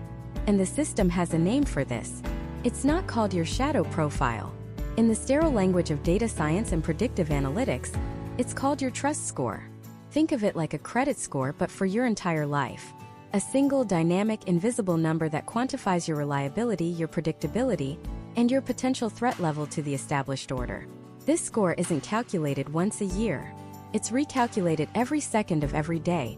And the system has a name for this. It's not called your shadow profile. In the sterile language of data science and predictive analytics, it's called your trust score. Think of it like a credit score but for your entire life. A single, dynamic, invisible number that quantifies your reliability, your predictability, and your potential threat level to the established order. This score isn't calculated once a year. It's recalculated every second of every day.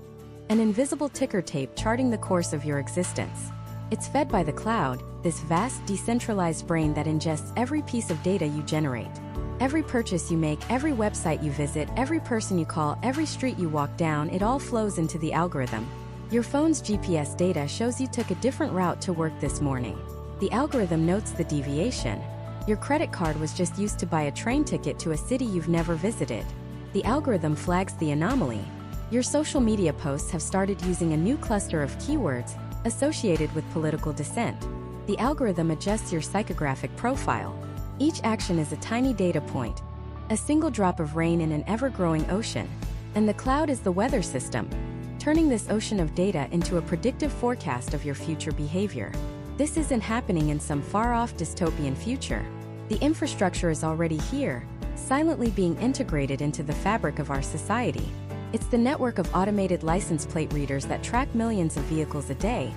An invisible ticker tape charting the course of your existence. It's fed by the cloud, this vast, decentralized brain that ingests every piece of data you generate. Every purchase you make, every website you visit, every person you call, every street you walk down, it all flows into the algorithm. Your phone's GPS data shows you took a different route to work this morning. The algorithm notes the deviation. Your credit card was just used to buy a train ticket to a city you've never visited. The algorithm flags the anomaly. Your social media posts have started using a new cluster of keywords associated with political dissent. The algorithm adjusts your psychographic profile. Each action is a tiny data point, a single drop of rain in an ever-growing ocean. And the cloud is the weather system, turning this ocean of data into a predictive forecast of your future behavior. This isn't happening in some far-off dystopian future. The infrastructure is already here, silently being integrated into the fabric of our society. It's the network of automated license plate readers that track millions of vehicles a day,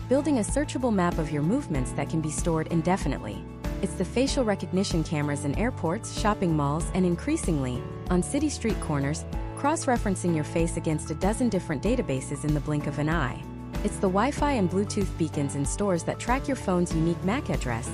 building a searchable map of your movements that can be stored indefinitely. It's the facial recognition cameras in airports, shopping malls, and increasingly, on city street corners, cross-referencing your face against a dozen different databases in the blink of an eye. It's the Wi-Fi and Bluetooth beacons in stores that track your phone's unique MAC address,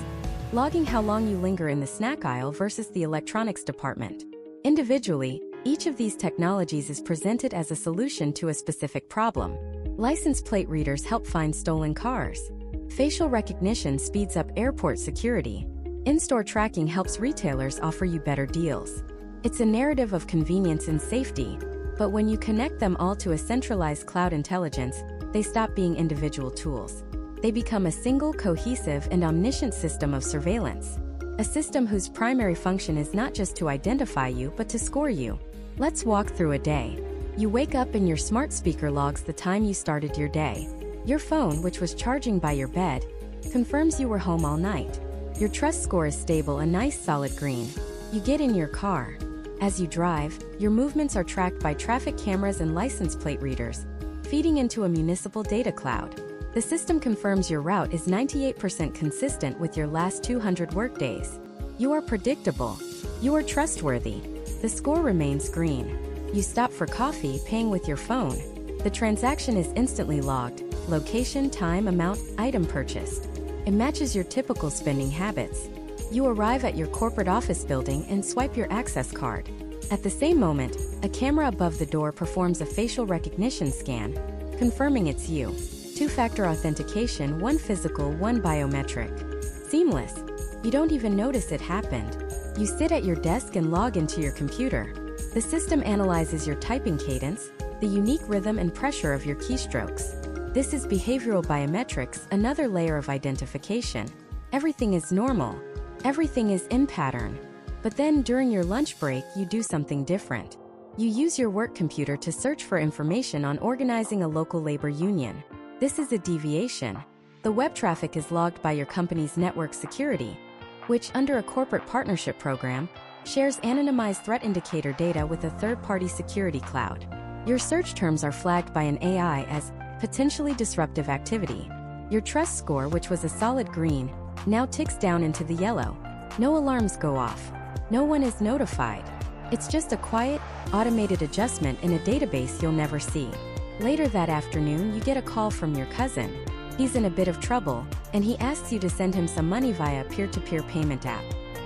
logging how long you linger in the snack aisle versus the electronics department. Individually, each of these technologies is presented as a solution to a specific problem. License plate readers help find stolen cars. Facial recognition speeds up airport security. In-store tracking helps retailers offer you better deals. It's a narrative of convenience and safety, but when you connect them all to a centralized cloud intelligence, they stop being individual tools. They become a single, cohesive, and omniscient system of surveillance. A system whose primary function is not just to identify you, but to score you. Let's walk through a day. You wake up and your smart speaker logs the time you started your day. Your phone, which was charging by your bed, confirms you were home all night. Your trust score is stable, a nice solid green. You get in your car. As you drive, your movements are tracked by traffic cameras and license plate readers, feeding into a municipal data cloud. The system confirms your route is 98% consistent with your last 200 workdays. You are predictable. You are trustworthy. The score remains green. You stop for coffee, paying with your phone. The transaction is instantly logged. Location, time, amount, item purchased. It matches your typical spending habits. You arrive at your corporate office building and swipe your access card. At the same moment, a camera above the door performs a facial recognition scan, confirming it's you. Two-factor authentication, one physical, one biometric. Seamless. You don't even notice it happened. You sit at your desk and log into your computer. The system analyzes your typing cadence, the unique rhythm and pressure of your keystrokes. This is behavioral biometrics, another layer of identification. Everything is normal. Everything is in pattern. But then during your lunch break, you do something different. You use your work computer to search for information on organizing a local labor union. This is a deviation. The web traffic is logged by your company's network security, which, under a corporate partnership program, shares anonymized threat indicator data with a third-party security cloud. Your search terms are flagged by an AI as potentially disruptive activity. Your trust score, which was a solid green, now ticks down into the yellow. No alarms go off. No one is notified. It's just a quiet, automated adjustment in a database you'll never see. Later that afternoon, you get a call from your cousin. He's in a bit of trouble, and he asks you to send him some money via a peer-to-peer payment app.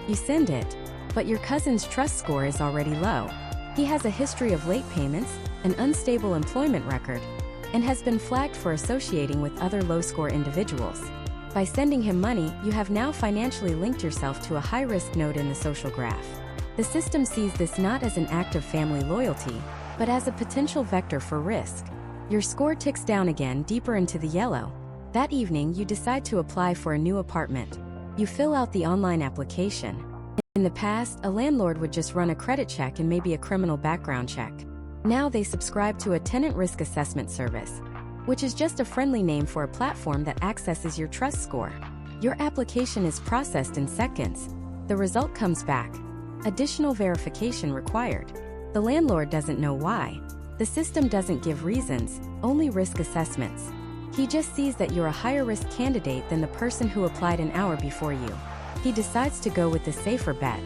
You send it, but your cousin's trust score is already low. He has a history of late payments, an unstable employment record, and has been flagged for associating with other low-score individuals. By sending him money, you have now financially linked yourself to a high-risk node in the social graph. The system sees this not as an act of family loyalty, but as a potential vector for risk. Your score ticks down again, deeper into the yellow. That evening, you decide to apply for a new apartment. You fill out the online application. In the past, a landlord would just run a credit check and maybe a criminal background check. Now they subscribe to a tenant risk assessment service, which is just a friendly name for a platform that accesses your trust score. Your application is processed in seconds. The result comes back. Additional verification required. The landlord doesn't know why. The system doesn't give reasons, only risk assessments. He just sees that you're a higher risk candidate than the person who applied an hour before you. He decides to go with the safer bet.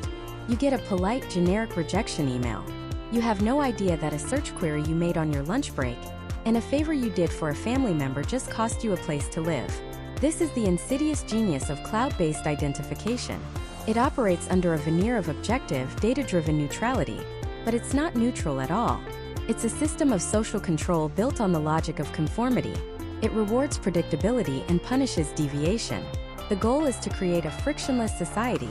You get a polite, generic rejection email. You have no idea that a search query you made on your lunch break and a favor you did for a family member just cost you a place to live. This is the insidious genius of cloud-based identification. It operates under a veneer of objective, data-driven neutrality, but it's not neutral at all. It's a system of social control built on the logic of conformity. It rewards predictability and punishes deviation. The goal is to create a frictionless society,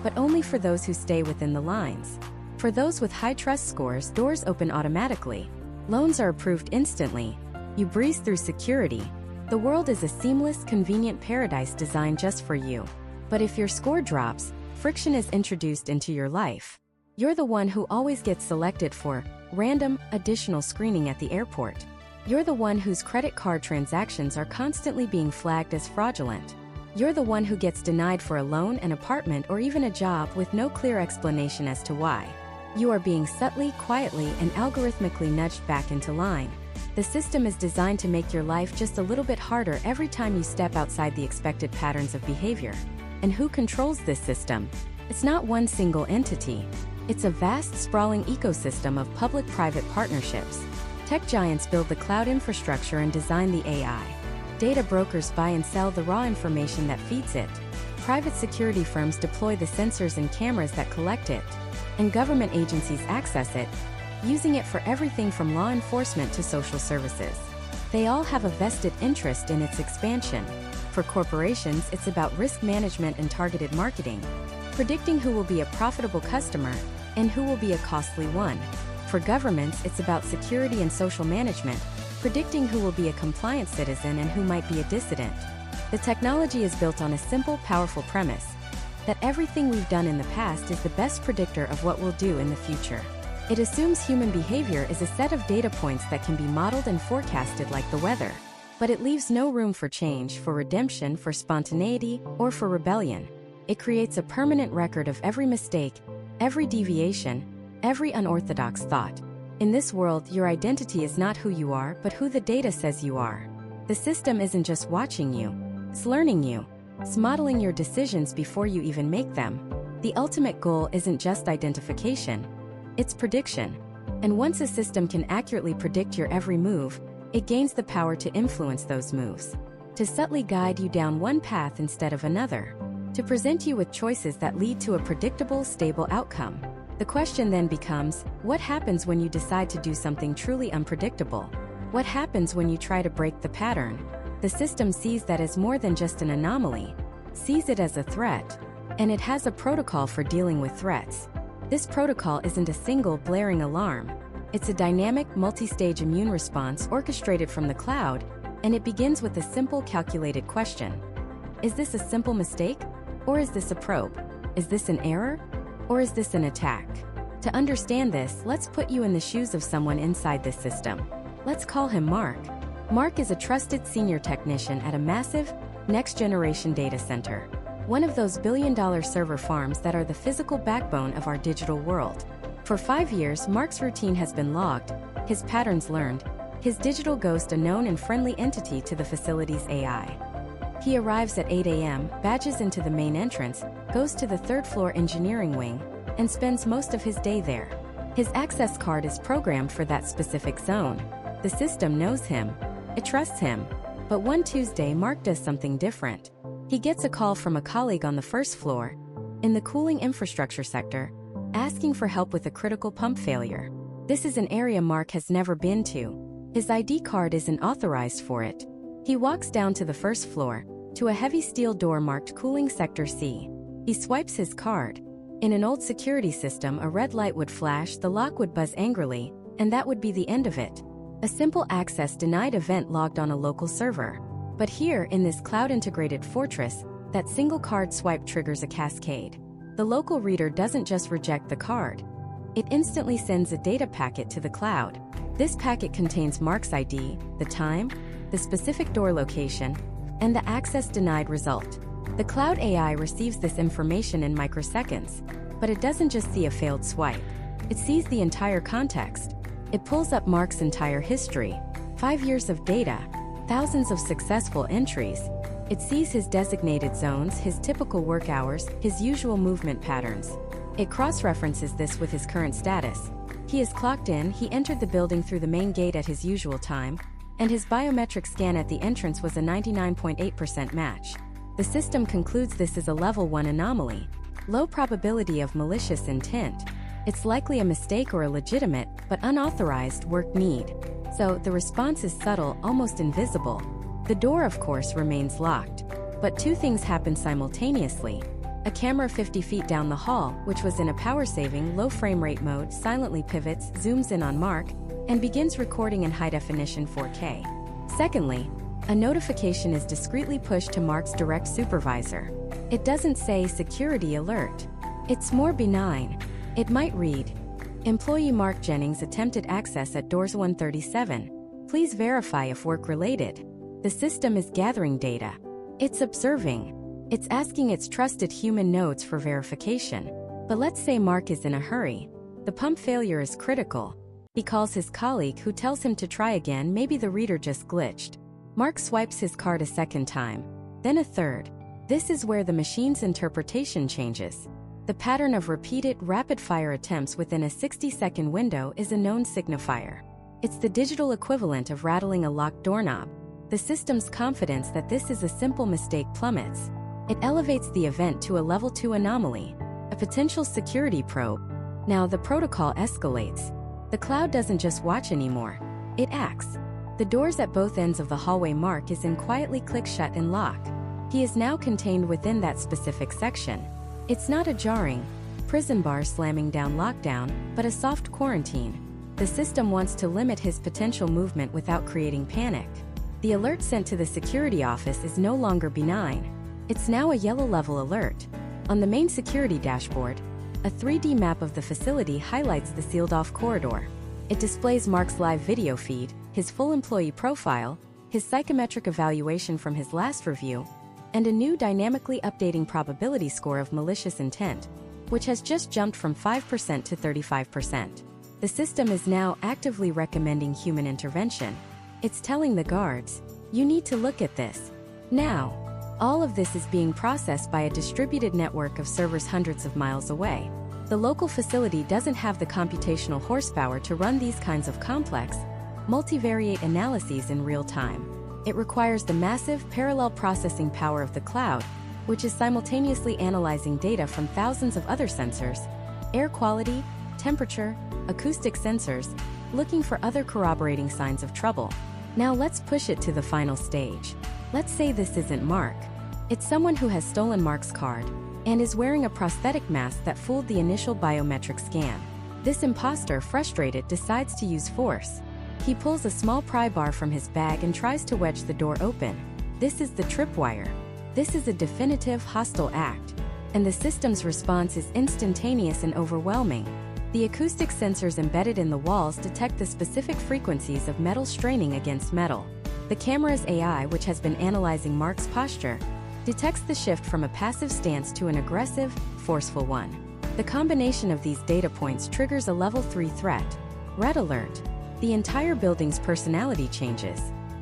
but only for those who stay within the lines. For those with high trust scores, doors open automatically. Loans are approved instantly. You breeze through security. The world is a seamless, convenient paradise designed just for you. But if your score drops, friction is introduced into your life. You're the one who always gets selected for random, additional screening at the airport. You're the one whose credit card transactions are constantly being flagged as fraudulent. You're the one who gets denied for a loan, an apartment, or even a job with no clear explanation as to why. You are being subtly, quietly, and algorithmically nudged back into line. The system is designed to make your life just a little bit harder every time you step outside the expected patterns of behavior. And who controls this system? It's not one single entity. It's a vast, sprawling ecosystem of public-private partnerships. Tech giants build the cloud infrastructure and design the AI. Data brokers buy and sell the raw information that feeds it. Private security firms deploy the sensors and cameras that collect it. And government agencies access it, using it for everything from law enforcement to social services. They all have a vested interest in its expansion. For corporations, it's about risk management and targeted marketing, predicting who will be a profitable customer and who will be a costly one. For governments, it's about security and social management, predicting who will be a compliant citizen and who might be a dissident. The technology is built on a simple, powerful premise that everything we've done in the past is the best predictor of what we'll do in the future. It assumes human behavior is a set of data points that can be modeled and forecasted like the weather. But it leaves no room for change, for redemption, for spontaneity, or for rebellion. It creates a permanent record of every mistake, every deviation, every unorthodox thought. In this world, your identity is not who you are, but who the data says you are. The system isn't just watching you, it's learning you. It's modeling your decisions before you even make them. The ultimate goal isn't just identification, it's prediction. And once a system can accurately predict your every move, it gains the power to influence those moves, to subtly guide you down one path instead of another, to present you with choices that lead to a predictable, stable outcome. The question then becomes, what happens when you decide to do something truly unpredictable? What happens when you try to break the pattern? The system sees that as more than just an anomaly, sees it as a threat, and it has a protocol for dealing with threats. This protocol isn't a single blaring alarm. It's a dynamic, multi-stage immune response orchestrated from the cloud, and it begins with a simple, calculated question. Is this a simple mistake? Or is this a probe? Is this an error? Or is this an attack? To understand this, let's put you in the shoes of someone inside this system. Let's call him Mark. Mark is a trusted senior technician at a massive, next-generation data center. One of those billion-dollar server farms that are the physical backbone of our digital world. For 5 years, Mark's routine has been logged, his patterns learned, his digital ghost a known and friendly entity to the facility's AI. He arrives at 8 a.m., badges into the main entrance, goes to the third-floor engineering wing, and spends most of his day there. His access card is programmed for that specific zone. The system knows him. It trusts him. But one Tuesday, Mark does something different. He gets a call from a colleague on the first floor, in the cooling infrastructure sector, asking for help with a critical pump failure. This is an area Mark has never been to. His ID card isn't authorized for it. He walks down to the first floor, to a heavy steel door marked Cooling Sector C. He swipes his card. In an old security system, a red light would flash, the lock would buzz angrily, and that would be the end of it. A simple access denied event logged on a local server. But here, in this cloud-integrated fortress, that single card swipe triggers a cascade. The local reader doesn't just reject the card. It instantly sends a data packet to the cloud. This packet contains Mark's ID, the time, the specific door location, and the access denied result. The cloud AI receives this information in microseconds, but it doesn't just see a failed swipe. It sees the entire context. It pulls up Mark's entire history, 5 years of data, thousands of successful entries. It sees his designated zones, his typical work hours, his usual movement patterns. It cross-references this with his current status. He is clocked in, he entered the building through the main gate at his usual time, and his biometric scan at the entrance was a 99.8% match. The system concludes this is a level 1 anomaly. Low probability of malicious intent. It's likely a mistake or a legitimate, but unauthorized, work need. So, the response is subtle, almost invisible. The door, of course, remains locked. But two things happen simultaneously. A camera 50 feet down the hall, which was in a power-saving, low frame rate mode, silently pivots, zooms in on Mark, and begins recording in high-definition 4K. Secondly, a notification is discreetly pushed to Mark's direct supervisor. It doesn't say security alert. It's more benign. It might read, Employee Mark Jennings attempted access at doors 137. Please verify if work-related. The system is gathering data. It's observing. It's asking its trusted human nodes for verification. But let's say Mark is in a hurry. The pump failure is critical. He calls his colleague who tells him to try again, maybe the reader just glitched. Mark swipes his card a second time, then a third. This is where the machine's interpretation changes. The pattern of repeated, rapid-fire attempts within a 60-second window is a known signifier. It's the digital equivalent of rattling a locked doorknob. The system's confidence that this is a simple mistake plummets. It elevates the event to a level 2 anomaly, a potential security probe. Now the protocol escalates. The cloud doesn't just watch anymore. It acts. The doors at both ends of the hallway Mark is in quietly click shut and lock. He is now contained within that specific section. It's not a jarring prison bar slamming down lockdown, but a soft quarantine. The system wants to limit his potential movement without creating panic. The alert sent to the security office is no longer benign. It's now a yellow level alert. On the main security dashboard, a 3D map of the facility highlights the sealed-off corridor. It displays Mark's live video feed, his full employee profile, his psychometric evaluation from his last review, and a new dynamically updating probability score of malicious intent, which has just jumped from 5% to 35%. The system is now actively recommending human intervention. It's telling the guards, you need to look at this now. All of this is being processed by a distributed network of servers hundreds of miles away. The local facility doesn't have the computational horsepower to run these kinds of complex, multivariate analyses in real time. It requires the massive parallel processing power of the cloud, which is simultaneously analyzing data from thousands of other sensors, air quality, temperature, acoustic sensors, looking for other corroborating signs of trouble. Now let's push it to the final stage. Let's say this isn't Mark. It's someone who has stolen Mark's card and is wearing a prosthetic mask that fooled the initial biometric scan. This imposter, frustrated, decides to use force. He pulls a small pry bar from his bag and tries to wedge the door open. This is the tripwire. This is a definitive hostile act, and the system's response is instantaneous and overwhelming. The acoustic sensors embedded in the walls detect the specific frequencies of metal straining against metal. The camera's AI, which has been analyzing Mark's posture, detects the shift from a passive stance to an aggressive, forceful one. The combination of these data points triggers a level 3 threat. Red alert. The entire building's personality changes.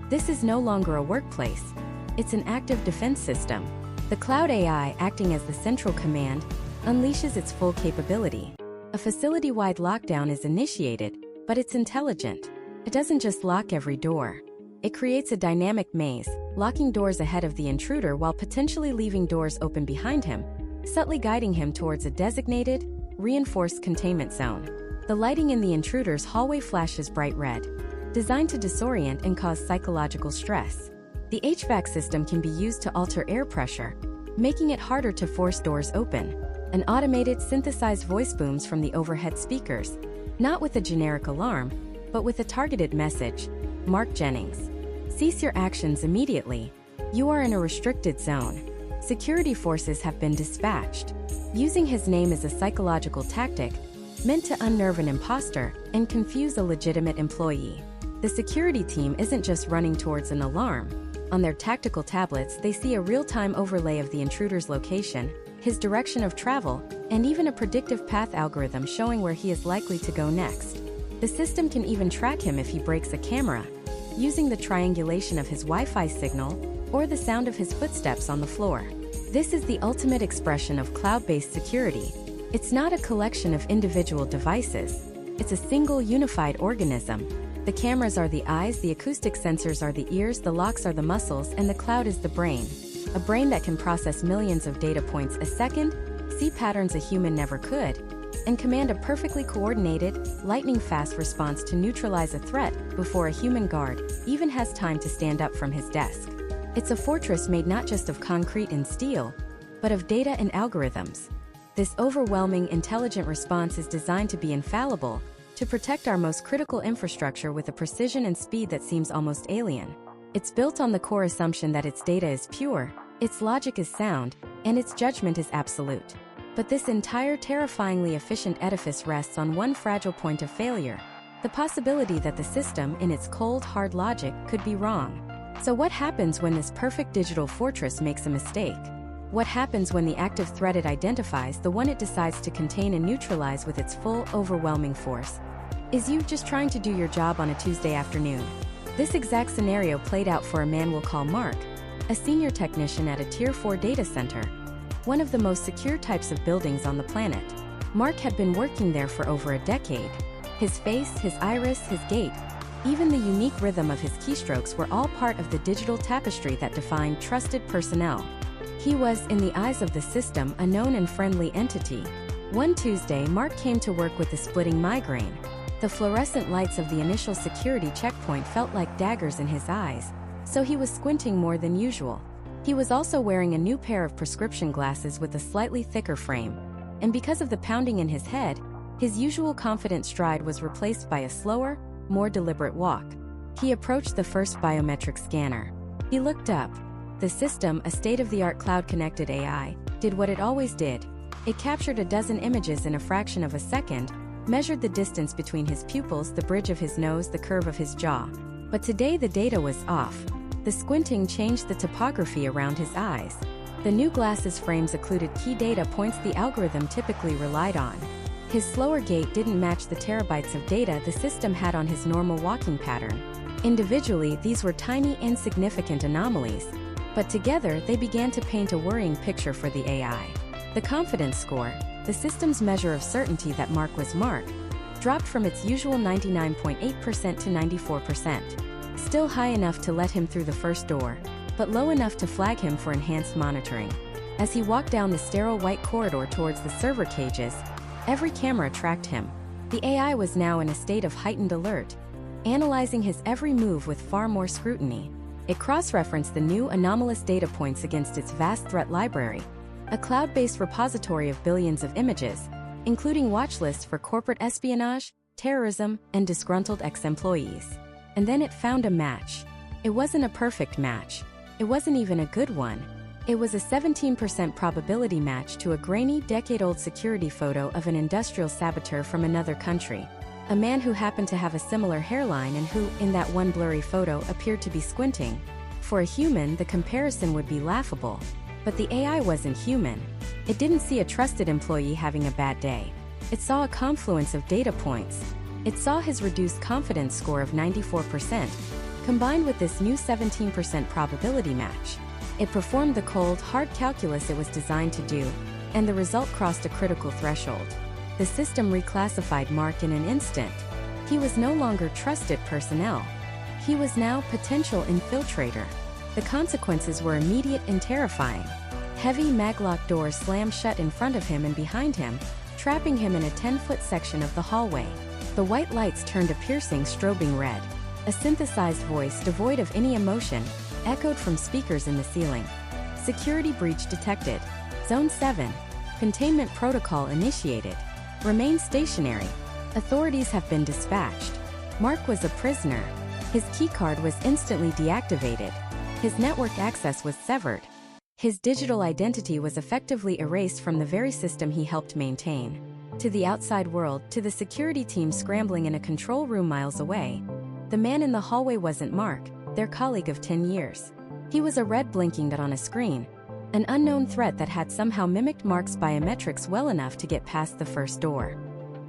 This is no longer a workplace. It's an active defense system. The cloud AI, acting as the central command, unleashes its full capability. A facility-wide lockdown is initiated, but it's intelligent. It doesn't just lock every door. It creates a dynamic maze, locking doors ahead of the intruder while potentially leaving doors open behind him, subtly guiding him towards a designated, reinforced containment zone. The lighting in the intruder's hallway flashes bright red, designed to disorient and cause psychological stress. The HVAC system can be used to alter air pressure, making it harder to force doors open. An automated, synthesized voice booms from the overhead speakers, not with a generic alarm, but with a targeted message. Mark Jennings. Cease your actions immediately. You are in a restricted zone. Security forces have been dispatched. Using his name as a psychological tactic, meant to unnerve an imposter and confuse a legitimate employee. The security team isn't just running towards an alarm. On their tactical tablets, they see a real-time overlay of the intruder's location, his direction of travel, and even a predictive path algorithm showing where he is likely to go next. The system can even track him if he breaks a camera, using the triangulation of his Wi-Fi signal or the sound of his footsteps on the floor. This is the ultimate expression of cloud-based security. It's not a collection of individual devices. It's a single unified organism. The cameras are the eyes, the acoustic sensors are the ears, the locks are the muscles, and the cloud is the brain. A brain that can process millions of data points a second, see patterns a human never could, and command a perfectly coordinated, lightning-fast response to neutralize a threat before a human guard even has time to stand up from his desk. It's a fortress made not just of concrete and steel, but of data and algorithms. This overwhelming, intelligent response is designed to be infallible, to protect our most critical infrastructure with a precision and speed that seems almost alien. It's built on the core assumption that its data is pure, its logic is sound, and its judgment is absolute. But this entire terrifyingly efficient edifice rests on one fragile point of failure: the possibility that the system, in its cold, hard logic, could be wrong. So what happens when this perfect digital fortress makes a mistake? What happens when the active threat it identifies, the one it decides to contain and neutralize with its full, overwhelming force, is you just trying to do your job on a Tuesday afternoon? This exact scenario played out for a man we'll call Mark, a senior technician at a Tier 4 data center, one of the most secure types of buildings on the planet. Mark had been working there for over a decade. His face, his iris, his gait, even the unique rhythm of his keystrokes were all part of the digital tapestry that defined trusted personnel. He was, in the eyes of the system, a known and friendly entity. One Tuesday, Mark came to work with a splitting migraine. The fluorescent lights of the initial security checkpoint felt like daggers in his eyes, so he was squinting more than usual. He was also wearing a new pair of prescription glasses with a slightly thicker frame, and because of the pounding in his head, his usual confident stride was replaced by a slower, more deliberate walk. He approached the first biometric scanner. He looked up. The system, a state-of-the-art cloud-connected AI, did what it always did. It captured a dozen images in a fraction of a second, measured the distance between his pupils, the bridge of his nose, the curve of his jaw. But today the data was off. The squinting changed the topography around his eyes. The new glasses frames occluded key data points the algorithm typically relied on. His slower gait didn't match the terabytes of data the system had on his normal walking pattern. Individually, these were tiny, insignificant anomalies, but together they began to paint a worrying picture for the AI. The confidence score, the system's measure of certainty that Mark was Mark, dropped from its usual 99.8% to 94%. Still high enough to let him through the first door, but low enough to flag him for enhanced monitoring. As he walked down the sterile white corridor towards the server cages, every camera tracked him. The AI was now in a state of heightened alert, analyzing his every move with far more scrutiny. It cross-referenced the new anomalous data points against its vast threat library, a cloud-based repository of billions of images, including watch lists for corporate espionage, terrorism, and disgruntled ex-employees. And then it found a match. It wasn't a perfect match. It wasn't even a good one. It was a 17% probability match to a grainy, decade-old security photo of an industrial saboteur from another country. A man who happened to have a similar hairline and who, in that one blurry photo, appeared to be squinting. For a human, the comparison would be laughable. But the AI wasn't human. It didn't see a trusted employee having a bad day. It saw a confluence of data points. It saw his reduced confidence score of 94%, combined with this new 17% probability match. It performed the cold, hard calculus it was designed to do, and the result crossed a critical threshold. The system reclassified Mark in an instant. He was no longer trusted personnel. He was now potential infiltrator. The consequences were immediate and terrifying. Heavy maglock doors slammed shut in front of him and behind him, trapping him in a 10-foot section of the hallway. The white lights turned a piercing, strobing red. A synthesized voice, devoid of any emotion, echoed from speakers in the ceiling. Security breach detected. Zone 7. Containment protocol initiated. Remain stationary. Authorities have been dispatched. Mark was a prisoner. His keycard was instantly deactivated. His network access was severed. His digital identity was effectively erased from the very system he helped maintain. To the outside world, to the security team scrambling in a control room miles away, the man in the hallway wasn't Mark, their colleague of 10 years. He was a red blinking dot on a screen, an unknown threat that had somehow mimicked Mark's biometrics well enough to get past the first door.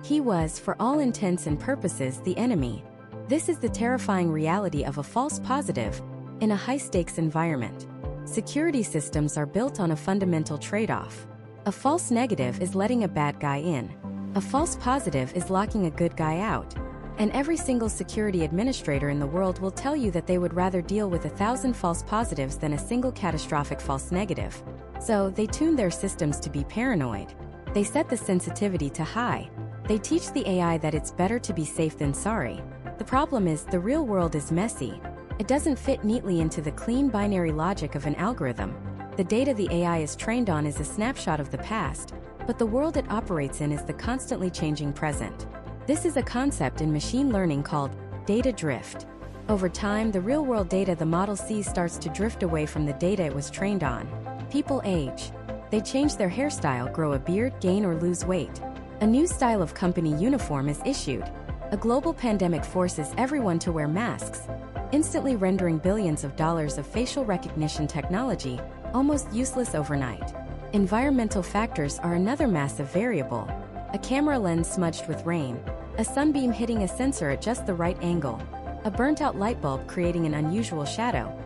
He was, for all intents and purposes, the enemy. This is the terrifying reality of a false positive in a high-stakes environment. Security systems are built on a fundamental trade-off. A false negative is letting a bad guy in. A false positive is locking a good guy out. And every single security administrator in the world will tell you that they would rather deal with 1,000 false positives than a single catastrophic false negative. So, they tune their systems to be paranoid. They set the sensitivity to high. They teach the AI that it's better to be safe than sorry. The problem is, the real world is messy. It doesn't fit neatly into the clean binary logic of an algorithm. The data the AI is trained on is a snapshot of the past, but the world it operates in is the constantly changing present. This is a concept in machine learning called data drift. Over time, the real-world data the model sees starts to drift away from the data it was trained on. People age. They change their hairstyle, grow a beard, gain or lose weight. A new style of company uniform is issued. A global pandemic forces everyone to wear masks, instantly rendering billions of dollars of facial recognition technology almost useless overnight. Environmental factors are another massive variable. A camera lens smudged with rain, a sunbeam hitting a sensor at just the right angle, a burnt-out light bulb creating an unusual shadow.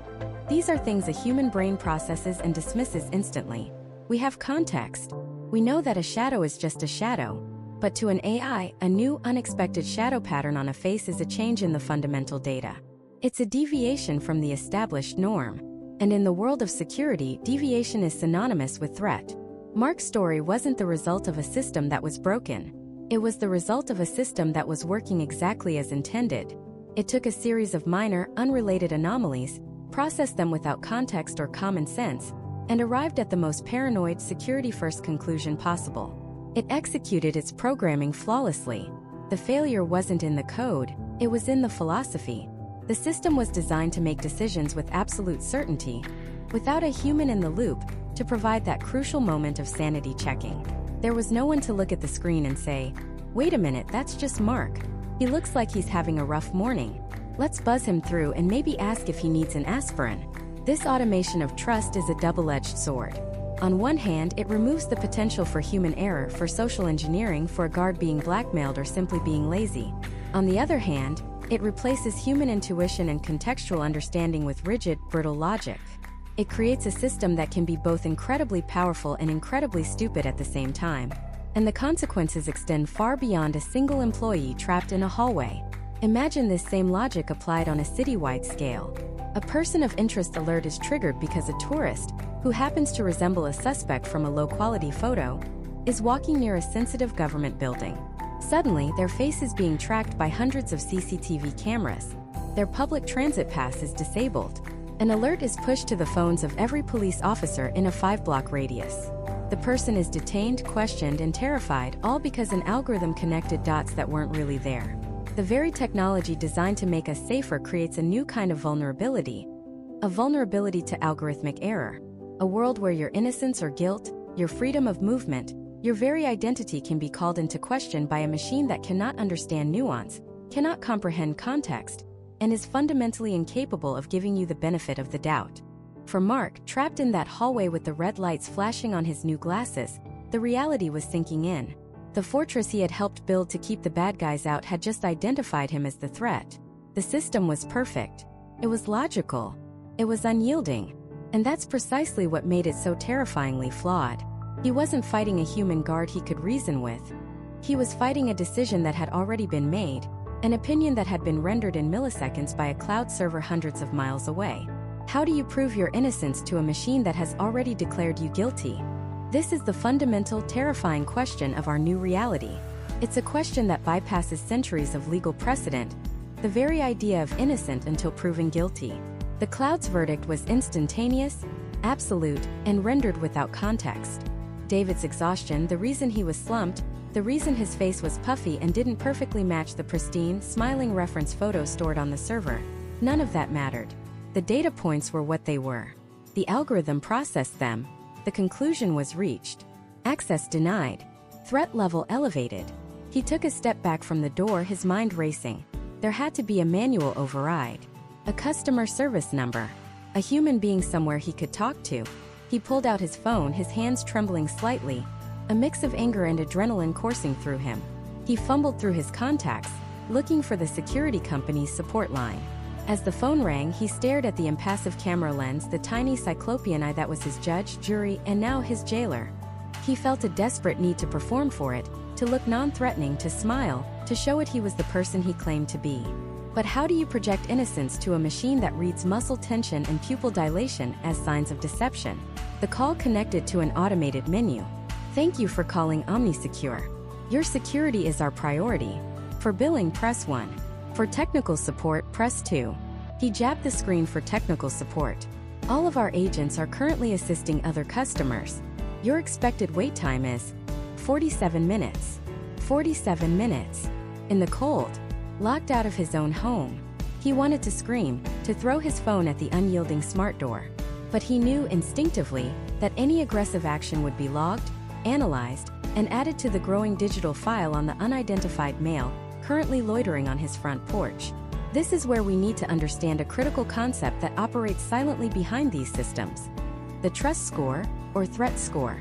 These are things a human brain processes and dismisses instantly. We have context. We know that a shadow is just a shadow. But to an AI, a new, unexpected shadow pattern on a face is a change in the fundamental data. It's a deviation from the established norm. And in the world of security, deviation is synonymous with threat. Mark's story wasn't the result of a system that was broken. It was the result of a system that was working exactly as intended. It took a series of minor, unrelated anomalies, processed them without context or common sense, and arrived at the most paranoid, security-first conclusion possible. It executed its programming flawlessly. The failure wasn't in the code, it was in the philosophy. The system was designed to make decisions with absolute certainty, without a human in the loop, to provide that crucial moment of sanity checking. There was no one to look at the screen and say, "Wait a minute, that's just Mark. He looks like he's having a rough morning. Let's buzz him through and maybe ask if he needs an aspirin." This automation of trust is a double-edged sword. On one hand, it removes the potential for human error, for social engineering, for a guard being blackmailed or simply being lazy. On the other hand, it replaces human intuition and contextual understanding with rigid, brittle logic. It creates a system that can be both incredibly powerful and incredibly stupid at the same time. And the consequences extend far beyond a single employee trapped in a hallway. Imagine this same logic applied on a citywide scale. A person of interest alert is triggered because a tourist, who happens to resemble a suspect from a low-quality photo, is walking near a sensitive government building. Suddenly, their face is being tracked by hundreds of CCTV cameras. Their public transit pass is disabled. An alert is pushed to the phones of every police officer in a 5-block radius. The person is detained, questioned, and terrified, all because an algorithm connected dots that weren't really there. The very technology designed to make us safer creates a new kind of vulnerability. A vulnerability to algorithmic error. A world where your innocence or guilt, your freedom of movement, your very identity can be called into question by a machine that cannot understand nuance, cannot comprehend context, and is fundamentally incapable of giving you the benefit of the doubt. For Mark, trapped in that hallway with the red lights flashing on his new glasses, the reality was sinking in. The fortress he had helped build to keep the bad guys out had just identified him as the threat. The system was perfect. It was logical. It was unyielding. And that's precisely what made it so terrifyingly flawed. He wasn't fighting a human guard he could reason with. He was fighting a decision that had already been made, an opinion that had been rendered in milliseconds by a cloud server hundreds of miles away. How do you prove your innocence to a machine that has already declared you guilty? This is the fundamental, terrifying question of our new reality. It's a question that bypasses centuries of legal precedent, the very idea of innocent until proven guilty. The cloud's verdict was instantaneous, absolute, and rendered without context. David's exhaustion, the reason he was slumped, the reason his face was puffy and didn't perfectly match the pristine, smiling reference photo stored on the server, none of that mattered. The data points were what they were. The algorithm processed them. The conclusion was reached. Access denied. Threat level elevated. He took a step back from the door, his mind racing. There had to be a manual override. A customer service number. A human being somewhere he could talk to. He pulled out his phone, his hands trembling slightly, a mix of anger and adrenaline coursing through him. He fumbled through his contacts, looking for the security company's support line. As the phone rang, he stared at the impassive camera lens, the tiny cyclopean eye that was his judge, jury, and now his jailer. He felt a desperate need to perform for it, to look non-threatening, to smile, to show it he was the person he claimed to be. But how do you project innocence to a machine that reads muscle tension and pupil dilation as signs of deception? The call connected to an automated menu. "Thank you for calling OmniSecure. Your security is our priority. For billing, press 1. For technical support, press 2. He jabbed the screen for technical support. "All of our agents are currently assisting other customers. Your expected wait time is 47 minutes. 47 minutes. In the cold. Locked out of his own home. He wanted to scream, to throw his phone at the unyielding smart door. But he knew instinctively that any aggressive action would be logged, analyzed, and added to the growing digital file on the unidentified male currently loitering on his front porch. This is where we need to understand a critical concept that operates silently behind these systems. The trust score, or threat score.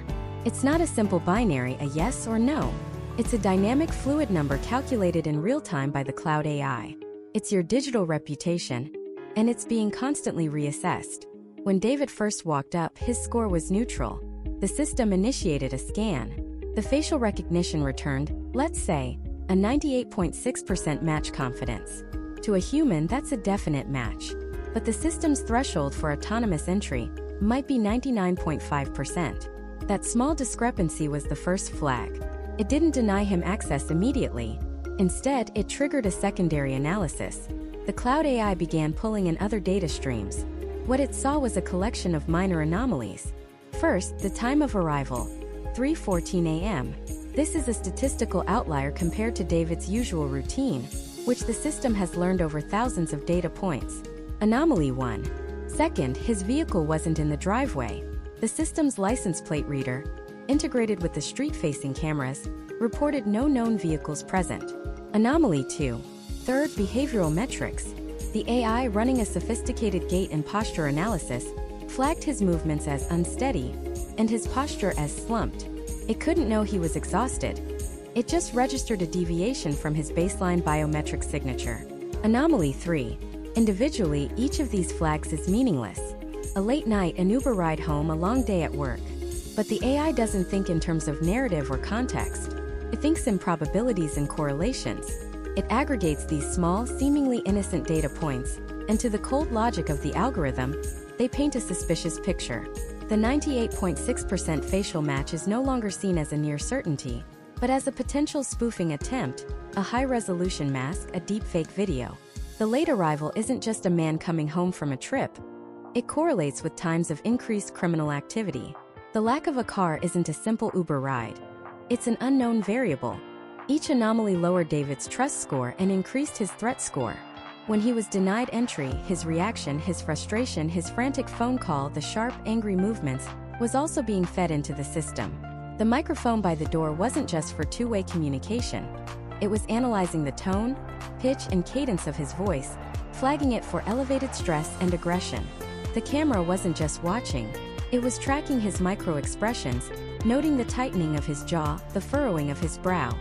It's not a simple binary, a yes or no. It's a dynamic, fluid number calculated in real time by the cloud AI. It's your digital reputation, and it's being constantly reassessed. When David first walked up, his score was neutral. The system initiated a scan. The facial recognition returned, let's say, a 98.6% match confidence. To a human, that's a definite match. But the system's threshold for autonomous entry might be 99.5%. That small discrepancy was the first flag. It didn't deny him access immediately. Instead, it triggered a secondary analysis. The cloud AI began pulling in other data streams. What it saw was a collection of minor anomalies. First, the time of arrival, 3:14 a.m. This is a statistical outlier compared to David's usual routine, which the system has learned over thousands of data points. Anomaly 1. Second, his vehicle wasn't in the driveway. The system's license plate reader, integrated with the street-facing cameras, reported no known vehicles present. Anomaly 2. Third, behavioral metrics. The AI, running a sophisticated gait and posture analysis, flagged his movements as unsteady and his posture as slumped. It couldn't know he was exhausted. It just registered a deviation from his baseline biometric signature. Anomaly 3. Individually, each of these flags is meaningless. A late night, an Uber ride home, a long day at work. But the AI doesn't think in terms of narrative or context. It thinks in probabilities and correlations. It aggregates these small, seemingly innocent data points, and to the cold logic of the algorithm, they paint a suspicious picture. The 98.6% facial match is no longer seen as a near certainty, but as a potential spoofing attempt, a high-resolution mask, a deepfake video. The late arrival isn't just a man coming home from a trip. It correlates with times of increased criminal activity. The lack of a car isn't a simple Uber ride. It's an unknown variable. Each anomaly lowered David's trust score and increased his threat score. When he was denied entry, his reaction, his frustration, his frantic phone call, the sharp, angry movements, was also being fed into the system. The microphone by the door wasn't just for two-way communication. It was analyzing the tone, pitch, and cadence of his voice, flagging it for elevated stress and aggression. The camera wasn't just watching. It was tracking his micro-expressions, noting the tightening of his jaw, the furrowing of his brow.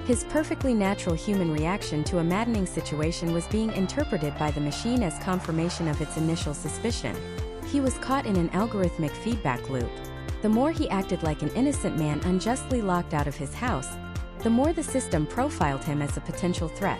His perfectly natural human reaction to a maddening situation was being interpreted by the machine as confirmation of its initial suspicion. He was caught in an algorithmic feedback loop. The more he acted like an innocent man unjustly locked out of his house, the more the system profiled him as a potential threat.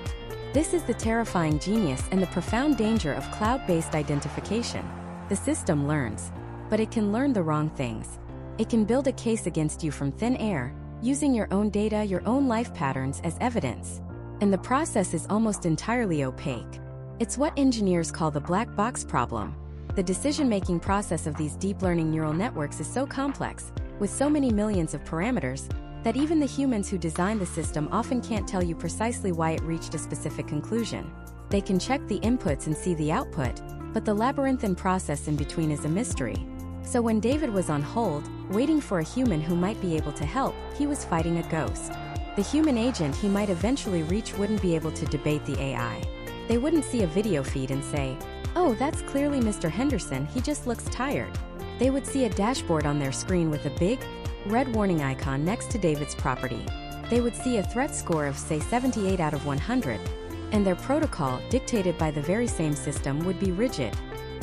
This is the terrifying genius and the profound danger of cloud-based identification. The system learns, but it can learn the wrong things. It can build a case against you from thin air, using your own data, your own life patterns as evidence. And the process is almost entirely opaque. It's what engineers call the black box problem. The decision-making process of these deep learning neural networks is so complex, with so many millions of parameters, that even the humans who designed the system often can't tell you precisely why it reached a specific conclusion. They can check the inputs and see the output, but the labyrinthine process in between is a mystery. So when David was on hold, waiting for a human who might be able to help, he was fighting a ghost. The human agent he might eventually reach wouldn't be able to debate the AI. They wouldn't see a video feed and say, "Oh, that's clearly Mr. Henderson, he just looks tired." They would see a dashboard on their screen with a big, red warning icon next to David's property. They would see a threat score of, say, 78 out of 100, and their protocol, dictated by the very same system, would be rigid.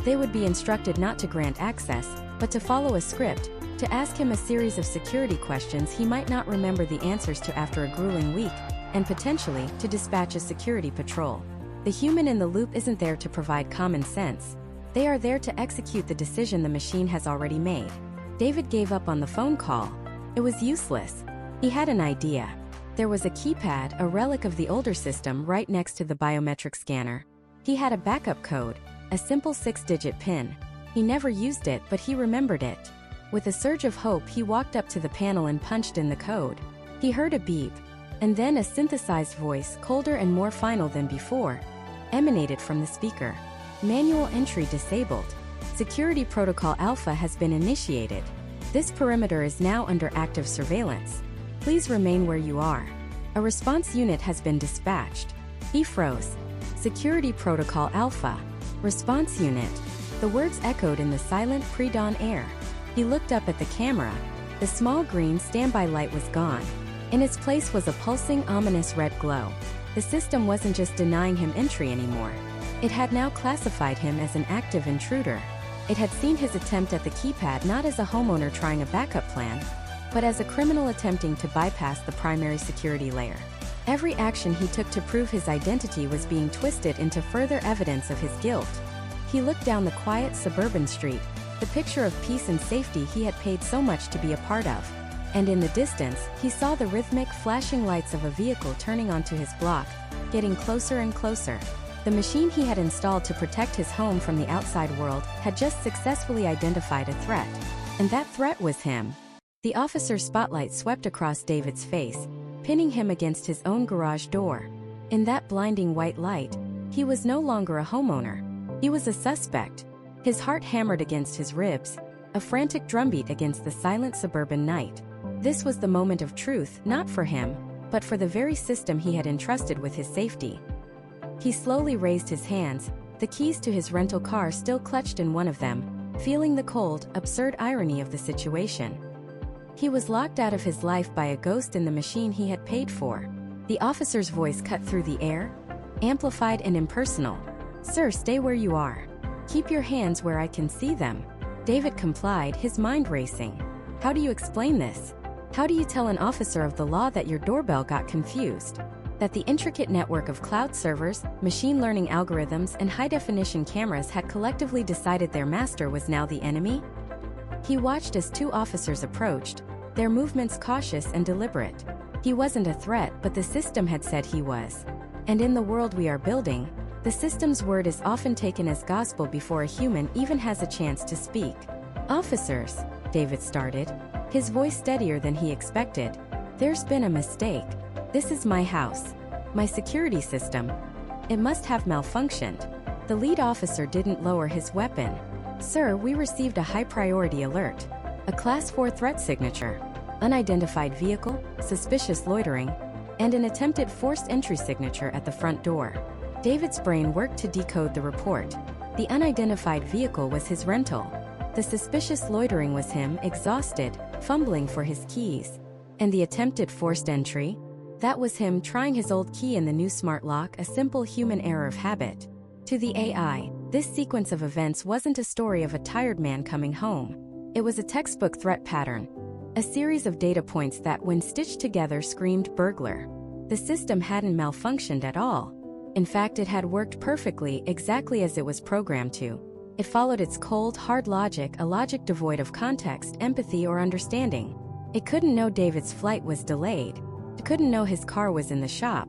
They would be instructed not to grant access, but to follow a script, to ask him a series of security questions he might not remember the answers to after a grueling week, and potentially, to dispatch a security patrol. The human in the loop isn't there to provide common sense. They are there to execute the decision the machine has already made. David gave up on the phone call. It was useless. He had an idea. There was a keypad, a relic of the older system, right next to the biometric scanner. He had a backup code, a simple 6-digit PIN. He never used it, but he remembered it. With a surge of hope, he walked up to the panel and punched in the code. He heard a beep, and then a synthesized voice, colder and more final than before, emanated from the speaker. Manual entry disabled. Security Protocol Alpha has been initiated. This perimeter is now under active surveillance. Please remain where you are. A response unit has been dispatched. He froze. Security Protocol Alpha. Response unit. The words echoed in the silent pre-dawn air. He looked up at the camera. The small green standby light was gone. In its place was a pulsing, ominous red glow. The system wasn't just denying him entry anymore. It had now classified him as an active intruder. It had seen his attempt at the keypad not as a homeowner trying a backup plan, but as a criminal attempting to bypass the primary security layer. Every action he took to prove his identity was being twisted into further evidence of his guilt. He looked down the quiet suburban street, the picture of peace and safety he had paid so much to be a part of. And in the distance, he saw the rhythmic, flashing lights of a vehicle turning onto his block, getting closer and closer. The machine he had installed to protect his home from the outside world had just successfully identified a threat. And that threat was him. The officer's spotlight swept across David's face, pinning him against his own garage door. In that blinding white light, he was no longer a homeowner. He was a suspect. His heart hammered against his ribs, a frantic drumbeat against the silent suburban night. This was the moment of truth, not for him, but for the very system he had entrusted with his safety. He slowly raised his hands, the keys to his rental car still clutched in one of them, feeling the cold, absurd irony of the situation. He was locked out of his life by a ghost in the machine he had paid for. The officer's voice cut through the air, amplified and impersonal. "Sir, stay where you are. Keep your hands where I can see them." David complied, his mind racing. How do you explain this? How do you tell an officer of the law that your doorbell got confused? That the intricate network of cloud servers, machine learning algorithms, and high-definition cameras had collectively decided their master was now the enemy? He watched as two officers approached, their movements cautious and deliberate. He wasn't a threat, but the system had said he was. And in the world we are building, the system's word is often taken as gospel before a human even has a chance to speak. "Officers," David started, his voice steadier than he expected. "There's been a mistake. This is my house. My security system. It must have malfunctioned." The lead officer didn't lower his weapon. "Sir, we received a high-priority alert. A Class 4 threat signature. Unidentified vehicle, suspicious loitering, and an attempted forced entry signature at the front door." David's brain worked to decode the report. The unidentified vehicle was his rental. The suspicious loitering was him, exhausted, fumbling for his keys. And the attempted forced entry? That was him trying his old key in the new smart lock, a simple human error of habit. To the AI, this sequence of events wasn't a story of a tired man coming home. It was a textbook threat pattern. A series of data points that, when stitched together, screamed burglar. The system hadn't malfunctioned at all. In fact, it had worked perfectly, exactly as it was programmed to. It followed its cold, hard logic, a logic devoid of context, empathy, or understanding. It couldn't know David's flight was delayed. It couldn't know his car was in the shop.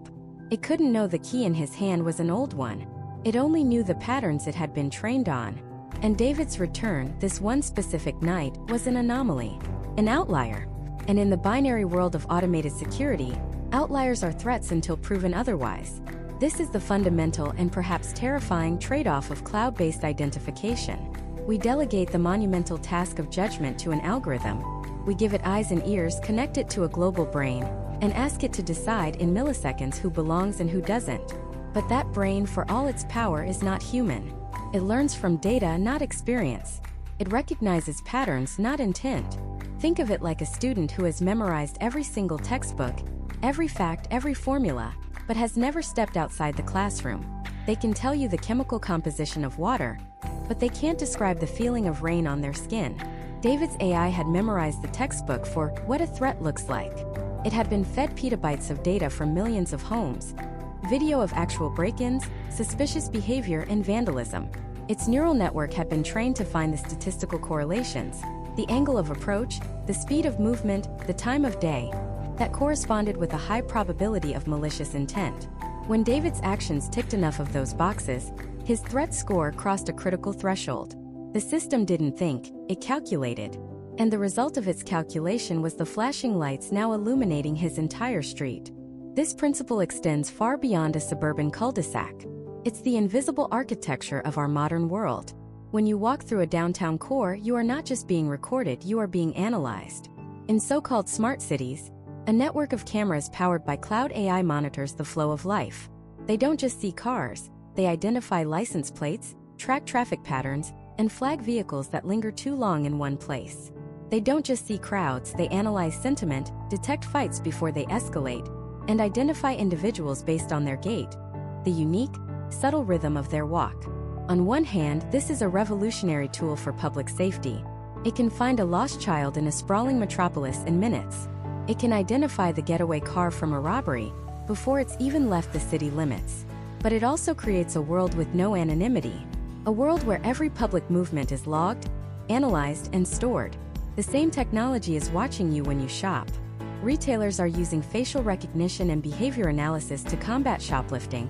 It couldn't know the key in his hand was an old one. It only knew the patterns it had been trained on. And David's return, this one specific night, was an anomaly. An outlier. And in the binary world of automated security, outliers are threats until proven otherwise. This is the fundamental and perhaps terrifying trade-off of cloud-based identification. We delegate the monumental task of judgment to an algorithm. We give it eyes and ears, connect it to a global brain, and ask it to decide in milliseconds who belongs and who doesn't. But that brain, for all its power, is not human. It learns from data, not experience. It recognizes patterns, not intent. Think of it like a student who has memorized every single textbook, every fact, every formula, but has never stepped outside the classroom. They can tell you the chemical composition of water, but they can't describe the feeling of rain on their skin. David's AI had memorized the textbook for what a threat looks like. It had been fed petabytes of data from millions of homes, video of actual break-ins, suspicious behavior, and vandalism. Its neural network had been trained to find the statistical correlations, the angle of approach, the speed of movement, the time of day, that corresponded with a high probability of malicious intent. When David's actions ticked enough of those boxes, his threat score crossed a critical threshold. The system didn't think, it calculated. And the result of its calculation was the flashing lights now illuminating his entire street. This principle extends far beyond a suburban cul-de-sac. It's the invisible architecture of our modern world. When you walk through a downtown core, you are not just being recorded, you are being analyzed. In so-called smart cities, a network of cameras powered by cloud AI monitors the flow of life. They don't just see cars, they identify license plates, track traffic patterns, and flag vehicles that linger too long in one place. They don't just see crowds, they analyze sentiment, detect fights before they escalate, and identify individuals based on their gait, the unique, subtle rhythm of their walk. On one hand, this is a revolutionary tool for public safety. It can find a lost child in a sprawling metropolis in minutes. It can identify the getaway car from a robbery before it's even left the city limits. But it also creates a world with no anonymity, a world where every public movement is logged, analyzed, and stored. The same technology is watching you when you shop. Retailers are using facial recognition and behavior analysis to combat shoplifting,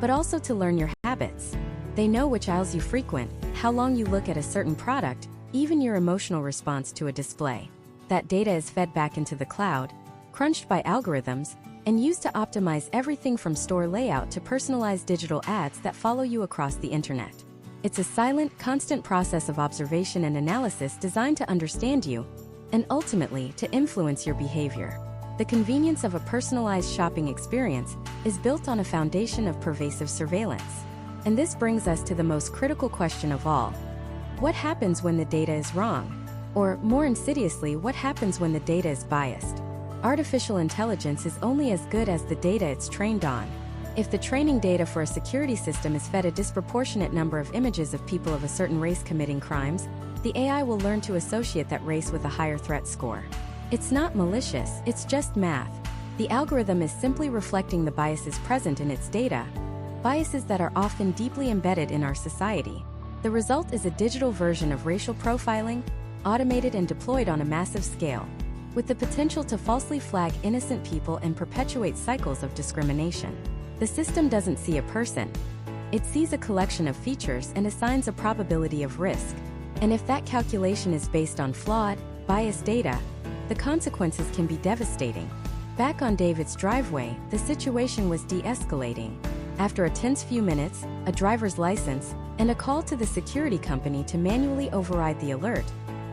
but also to learn your habits. habits. They know which aisles you frequent, how long you look at a certain product, even your emotional response to a display. That data is fed back into the cloud, crunched by algorithms, and used to optimize everything from store layout to personalized digital ads that follow you across the internet. It's a silent, constant process of observation and analysis designed to understand you, and ultimately to influence your behavior. The convenience of a personalized shopping experience is built on a foundation of pervasive surveillance. And this brings us to the most critical question of all. What happens when the data is wrong? Or, more insidiously, what happens when the data is biased? Artificial intelligence is only as good as the data it's trained on. If the training data for a security system is fed a disproportionate number of images of people of a certain race committing crimes, the AI will learn to associate that race with a higher threat score. It's not malicious, it's just math. The algorithm is simply reflecting the biases present in its data, biases that are often deeply embedded in our society. The result is a digital version of racial profiling, automated and deployed on a massive scale, with the potential to falsely flag innocent people and perpetuate cycles of discrimination. The system doesn't see a person. It sees a collection of features and assigns a probability of risk. And if that calculation is based on flawed, biased data, the consequences can be devastating. Back on David's driveway, the situation was de-escalating. After a tense few minutes, a driver's license, and a call to the security company to manually override the alert,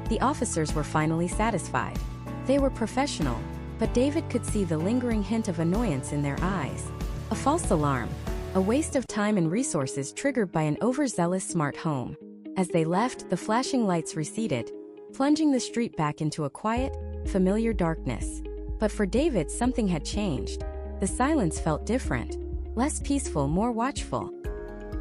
the officers were finally satisfied. They were professional, but David could see the lingering hint of annoyance in their eyes. A false alarm, a waste of time and resources triggered by an overzealous smart home. As they left, the flashing lights receded, plunging the street back into a quiet, familiar darkness. But for David, something had changed. The silence felt different, less peaceful, more watchful.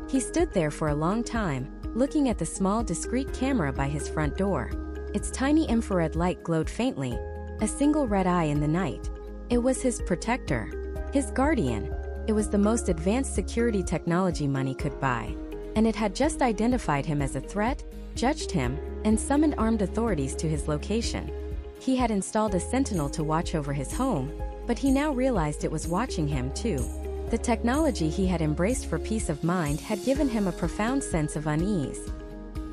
He stood there for a long time, looking at the small, discreet camera by his front door. Its tiny infrared light glowed faintly, a single red eye in the night. It was his protector, his guardian. It was the most advanced security technology money could buy. And it had just identified him as a threat, judged him, and summoned armed authorities to his location. He had installed a sentinel to watch over his home, but he now realized it was watching him too. The technology he had embraced for peace of mind had given him a profound sense of unease.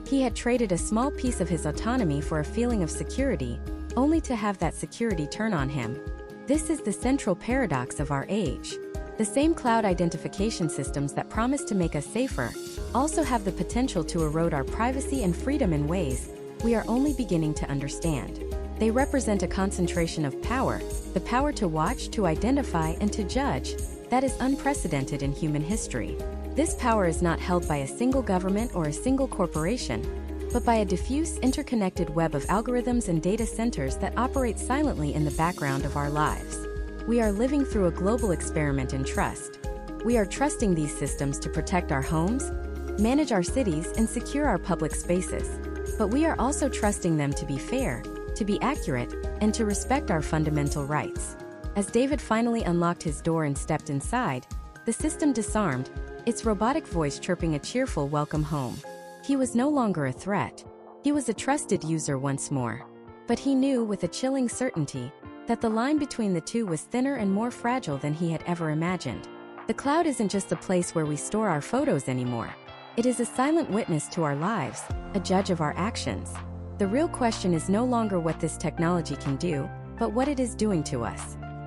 He had traded a small piece of his autonomy for a feeling of security, only to have that security turn on him. This is the central paradox of our age. The same cloud identification systems that promise to make us safer also have the potential to erode our privacy and freedom in ways we are only beginning to understand. They represent a concentration of power, the power to watch, to identify, and to judge, that is unprecedented in human history. This power is not held by a single government or a single corporation, but by a diffuse, interconnected web of algorithms and data centers that operate silently in the background of our lives. We are living through a global experiment in trust. We are trusting these systems to protect our homes, manage our cities, and secure our public spaces. But we are also trusting them to be fair, to be accurate, and to respect our fundamental rights. As David finally unlocked his door and stepped inside, the system disarmed, its robotic voice chirping a cheerful welcome home. He was no longer a threat. He was a trusted user once more. But he knew with a chilling certainty that the line between the two was thinner and more fragile than he had ever imagined. The cloud isn't just a place where we store our photos anymore. It is a silent witness to our lives, a judge of our actions. The real question is no longer what this technology can do, but what it is doing to us.